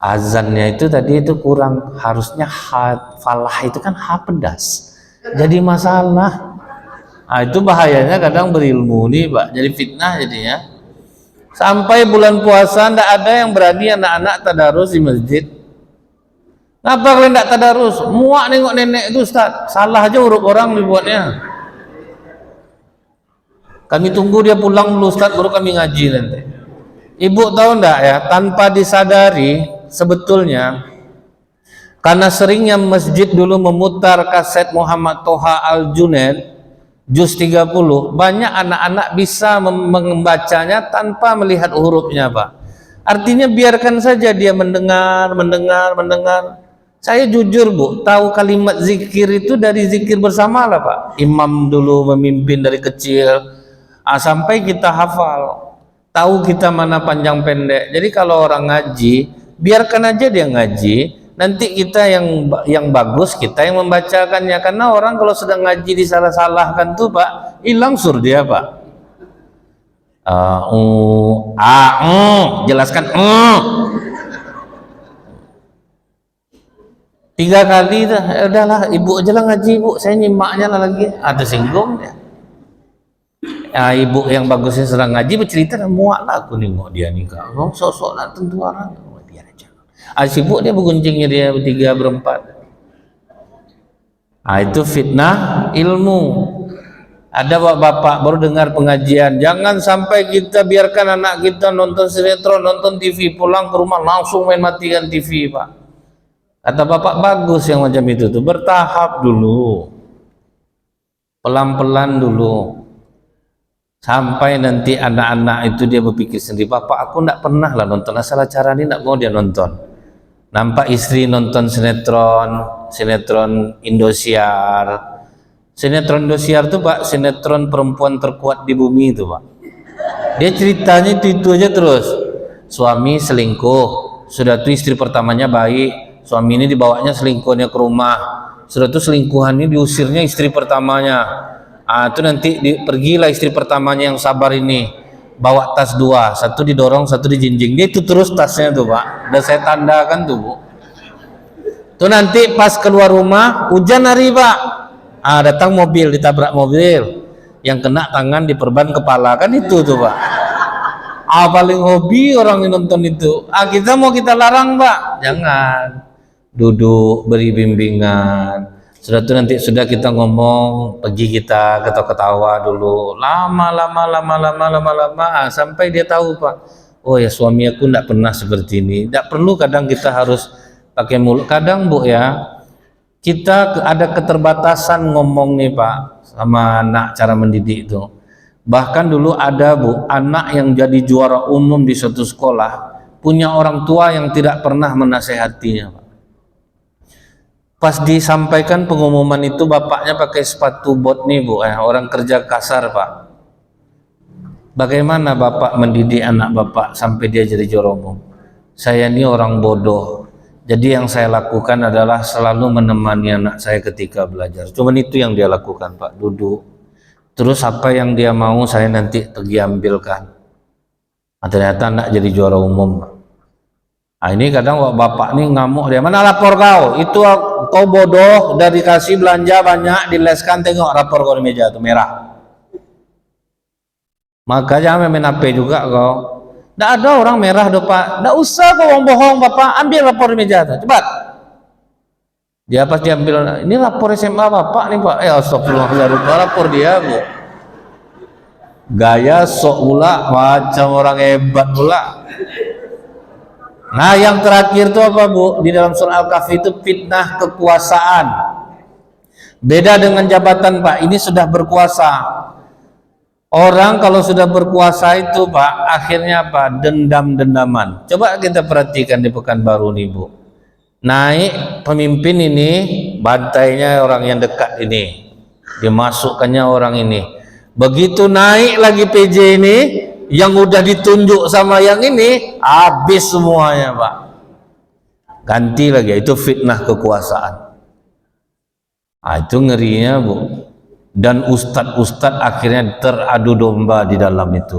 Azannya itu tadi itu kurang, harusnya H falah itu kan H pedas. Jadi masalah. Nah, itu bahayanya kadang berilmu nih Pak, jadi fitnah jadinya. Sampai bulan puasa ndak ada yang berani anak-anak tadarus di masjid. Ngapa kalian ndak tadarus? Muak nengok nenek itu Ustaz. Salah aja huruf orang dibuatnya. Kami tunggu dia pulang dulu Ustaz, baru kami ngaji nanti. Ibu tahu ndak ya, tanpa disadari sebetulnya karena seringnya masjid dulu memutar kaset Muhammad Toha Al-Junaid Juz 30, banyak anak-anak bisa membacanya tanpa melihat hurufnya Pak. Artinya biarkan saja dia mendengar. Saya jujur Bu, tahu kalimat zikir itu dari zikir bersama lah Pak. Imam dulu memimpin dari kecil, sampai kita hafal. Tahu kita mana panjang pendek. Jadi kalau orang ngaji, biarkan aja dia ngaji. Nanti kita yang bagus, kita yang membacakannya. Karena orang kalau sedang ngaji disalah-salahkan tuh Pak, hilang sur dia Pak. Jelaskan 3 kali dah, udahlah ibu aja lah ngaji Bu, saya nyimaknya lah lagi. Ada singgung ya. Ibu yang bagusnya sedang ngaji bercerita, muak lah aku nengok dia nih Kak. Sosok lah tentu orang. Sibuk dia berguncingnya dia bertiga berempat. Itu fitnah ilmu. Ada bapak-bapak baru dengar pengajian, jangan sampai kita biarkan anak kita nonton sinetron, nonton TV, pulang ke rumah langsung main matikan TV Pak. Kata bapak bagus yang macam itu tuh, bertahap dulu, pelan-pelan dulu, sampai nanti anak-anak itu dia berpikir sendiri, Bapak aku tidak pernah lah nonton, asal acara ini tidak mau dia nonton. Nampak istri nonton sinetron Indosiar. Sinetron Indosiar itu Pak, sinetron perempuan terkuat di bumi itu Pak. Dia ceritanya itu aja terus. Suami selingkuh, sudah itu istri pertamanya baik, suami ini dibawanya selingkuhnya ke rumah, sudah itu selingkuhan ini diusirnya istri pertamanya. Itu nanti pergilah istri pertamanya yang sabar ini, bawa tas 2, satu didorong, satu dijinjing. Dia itu terus tasnya tuh Pak, udah saya tandakan tuh Bu. Tuh nanti pas keluar rumah hujan hari Pak, datang mobil, ditabrak mobil, yang kena tangan diperban kepala, kan itu tuh Pak. Paling hobi orang yang nonton itu. Kita mau kita larang Pak, jangan. Duduk beri bimbingan. Sudah itu nanti sudah kita ngomong, pergi kita ketawa-ketawa dulu, lama sampai dia tahu Pak, oh ya suami aku tidak pernah seperti ini. Tidak perlu kadang kita harus pakai mulut. Kadang Bu ya, kita ada keterbatasan ngomong nih Pak sama anak, cara mendidik itu. Bahkan dulu ada Bu, anak yang jadi juara umum di suatu sekolah punya orang tua yang tidak pernah menasehatinya Pak. Pas disampaikan pengumuman itu, bapaknya pakai sepatu bot nih Bu, orang kerja kasar Pak. Bagaimana Bapak mendidik anak Bapak sampai dia jadi juara umum? Saya ini orang bodoh, jadi yang saya lakukan adalah selalu menemani anak saya ketika belajar. Cuman itu yang dia lakukan Pak, duduk. Terus apa yang dia mau saya nanti pergi ambilkan. Ternyata anak jadi juara umum Pak. Ini kadang bapak nih ngamuk, dia mana lapor kau, itu kau bodoh, udah dikasih belanja banyak, dileskan, tengok rapor kau di meja itu merah. Maka jangan main HP juga kau. Tidak ada orang merah do Pak, tidak usah kau bohong Bapak, ambil rapor di meja itu, cepat. Dia pas diambil, ini rapor SMA Bapak nih Pak, astagfirullah, rapor dia Bu. Gaya sok pula, macam orang hebat pula. Nah yang terakhir itu apa Bu? Di dalam surah Al-Kahfi itu fitnah kekuasaan. Beda dengan jabatan Pak, ini sudah berkuasa. Orang kalau sudah berkuasa itu Pak, akhirnya apa? Dendam-dendaman. Coba kita perhatikan di Pekanbaru nih Bu. Naik pemimpin ini, bantainya orang yang dekat ini, dimasukkannya orang ini. Begitu naik lagi PJ ini, yang udah ditunjuk sama yang ini, habis semuanya Pak. Ganti lagi, itu fitnah kekuasaan. Itu ngerinya Bu. Dan ustadz-ustadz akhirnya teradu domba di dalam itu.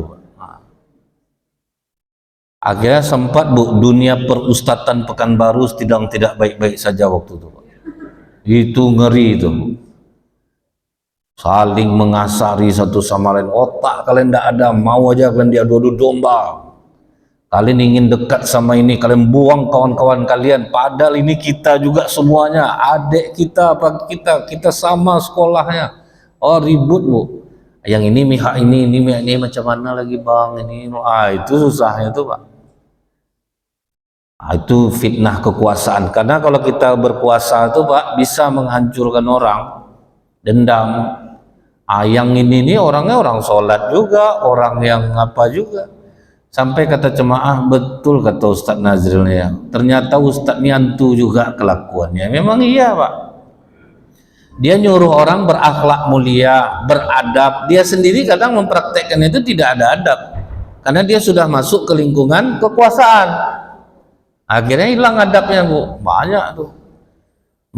Akhirnya sempat Bu, dunia perustatan Pekanbaru tidak baik-baik saja waktu itu Pak. Itu ngeri itu Bu. saling mengasari satu sama lain. Otak kalian tidak ada, mau aja kalian diadu domba. Kalian ingin dekat sama ini, kalian buang kawan-kawan kalian. Padahal ini kita juga semuanya, adik kita, apa kita sama sekolahnya. Oh ribut bu. Yang ini mihak ini mihak ini macam mana lagi bang ini. Itu susahnya tuh pak. Itu fitnah kekuasaan. Karena kalau kita berkuasa itu pak bisa menghancurkan orang. Dendam. Yang ini orangnya orang sholat juga, orang yang apa juga. Sampai kata jemaah, betul kata Ustadz Nazril ya. Ternyata Ustadz ini hantu juga kelakuannya. Memang iya pak. Dia nyuruh orang berakhlak mulia, beradab. Dia sendiri kadang mempraktekkan itu tidak ada adab. Karena dia sudah masuk ke lingkungan kekuasaan. Akhirnya hilang adabnya bu. Banyak tuh.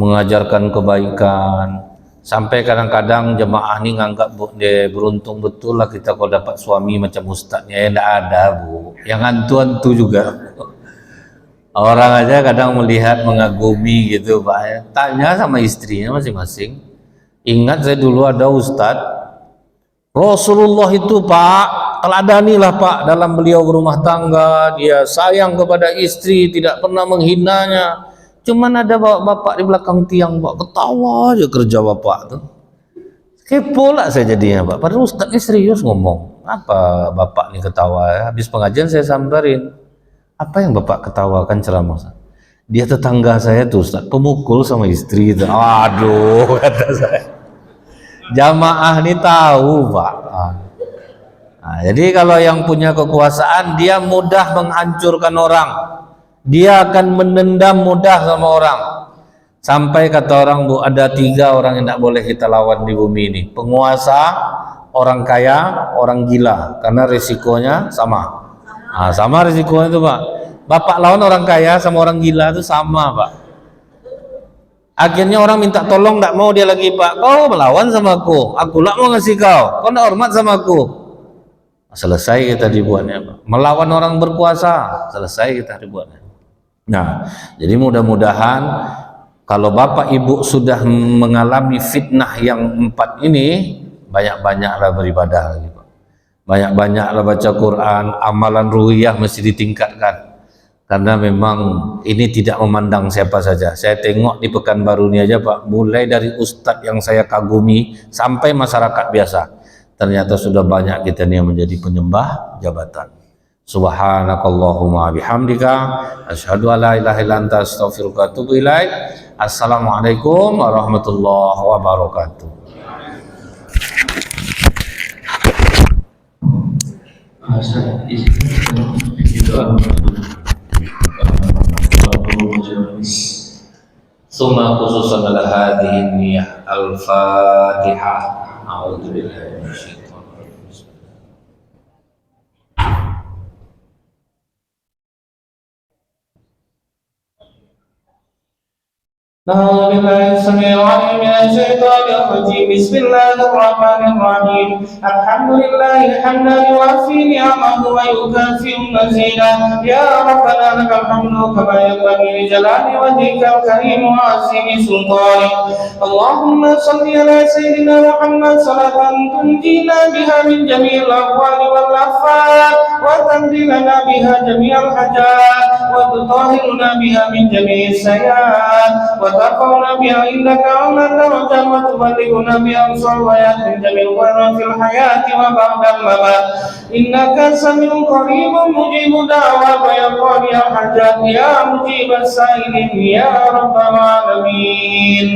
Mengajarkan kebaikan. Sampai kadang-kadang jemaah ini nganggap bu, dia beruntung betul lah kita kalau dapat suami macam ustadznya. Ya tidak ada bu, yang hantu-hantu juga. Orang aja kadang melihat mengagumi gitu pak ya. Tanya sama istrinya masing-masing. Ingat saya dulu ada ustadz Rasulullah itu pak, teladanilah pak dalam beliau berumah tangga. Dia sayang kepada istri, tidak pernah menghinanya. Cuman ada bapak di belakang tiang pak, ketawa aja kerja bapak tuh. Kepo lah saya jadinya pak. Padahal ustadz ini serius ngomong. Apa bapak ini ketawa ya? Habis pengajian saya samperin. Apa yang bapak ketawakan ceramah? Dia tetangga saya tuh ustadz, pemukul sama istri itu. Aduh kata saya. Jamaah ini tahu pak. Nah, jadi kalau yang punya kekuasaan dia mudah menghancurkan orang. Dia akan menendam mudah sama orang. Sampai kata orang bu, ada 3 orang yang tidak boleh kita lawan di bumi ini. Penguasa, orang kaya, orang gila. Karena risikonya sama. Nah, sama risikonya itu pak. Bapak lawan orang kaya sama orang gila itu sama pak. Akhirnya orang minta tolong, tidak mau dia lagi pak. Kau melawan sama aku lah mau ngasih kau. Kau tidak hormat sama aku. Selesai kita dibuatnya pak. Melawan orang berkuasa, selesai kita dibuatnya. Nah, jadi mudah-mudahan kalau bapak ibu sudah mengalami fitnah yang 4 ini, banyak-banyaklah beribadah lagi pak. Banyak-banyaklah baca Quran, amalan ruhiyah mesti ditingkatkan. Karena memang ini tidak memandang siapa saja. Saya tengok di Pekanbaru ini aja pak, mulai dari ustadz yang saya kagumi sampai masyarakat biasa. Ternyata sudah banyak kita nih yang menjadi penyembah jabatan. Subhanakallahumma bihamdika asyhadu an la ilaha illa anta astaghfiruka wa atubu ilaik. Assalamualaikum warahmatullahi wabarakatuh. Summa khususan ala hadhihi niyah al-Fatihah. A'udzu billahi minasyaitonir نعوذ بالله السميع العليم من الشيطان الرجيم بسم الله الرحمن الرحيم الحمد لله حمدا يوافي نعمه ويكافئ مزيدا يا ربنا لك الحمد كما ينبغي لجلال وجهك الكريم وعظيم سلطانك اللهم صل على سيدنا محمد صلاة تنجينا بها من جميع الأهوال والآفات وتقضي لنا بها جميع الحاجات وتطهرنا بها من جميع السيئات وترفعنا بها عندك عنا درجة وتبلغنا بها صلوات من جميع الخيرات في الحياة وبعد الممات إنك سميع قريب مجيب دعوات ويقضي الحاجات يا مجيب السائلين يا رب العالمين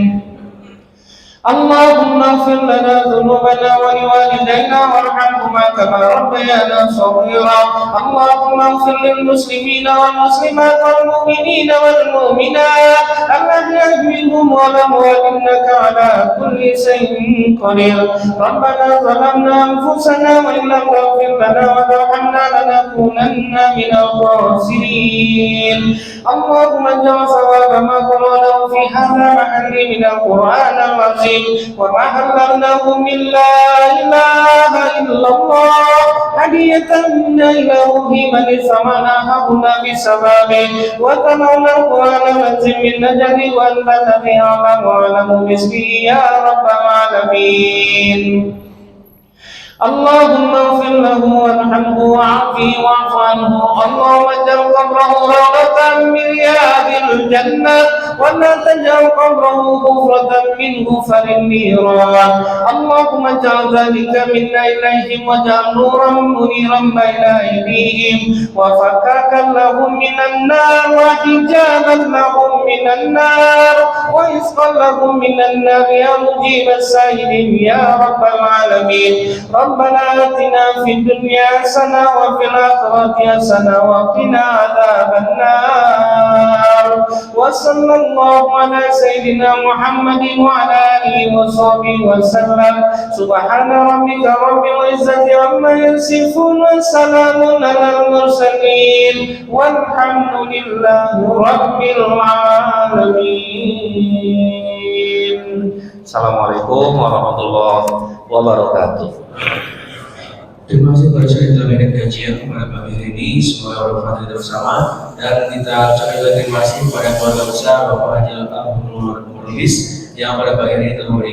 اللهم اغفر لنا ذنوبنا ولوالدينا وارحمهما كما ربيانا صغيرا اللهم اغفر للمسلمين والمسلمات والمؤمنين والمؤمنات الذين منهم والاموات انك على كل شيء قدير ربنا ظلمنا انفسنا وان لم تغفر لنا وترحمنا لنكونن من الخاسرين. اللهم اجعل ثواب ما قرأناه في هذا محل من القرآن العظيم وما حللناه من لا إله إلا الله هدية منا إلى روح من سمعنا حقنا بسببه وتمنى القرآن العظيم من نجد وأنت الذي أعلم وأعلم باسمه يا رب العالمين. اللهم اغفر له وارحمه وعافه واعف عنه. اللهم اجعل قبره روضة من رياض الجنة ولا تجعل قبره حفرة من حفر النيران. اللهم اجعل ذلك منا إليهم واجعل نورا منيرا بين أيديهم وفكاكا لهم من النار وحجابا لهم من النار ورزقا لهم من النار يا مجيب السائلين يا رب العالمين. ربنا آتنا في الدنيا حسنة وفي الآخرة حسنة وقنا عذاب النار. وصلى الله على سيدنا محمد وعلى آله وصحبه وسلم. سبحان ربك رب العزة عما يصفون وسلام على المرسلين والحمد لله رب العالمين. Assalamualaikum warahmatullahi wabarakatuh. Terima kasih para syekh telah mengadakan kajian pada pagi hari ini. Semoga bermanfaat bersama, dan kita ucapkan terima kasih kepada keluarga besar Bapak Haji Abdul Muhammad Mulis yang pada pagi hari ini telah memberikan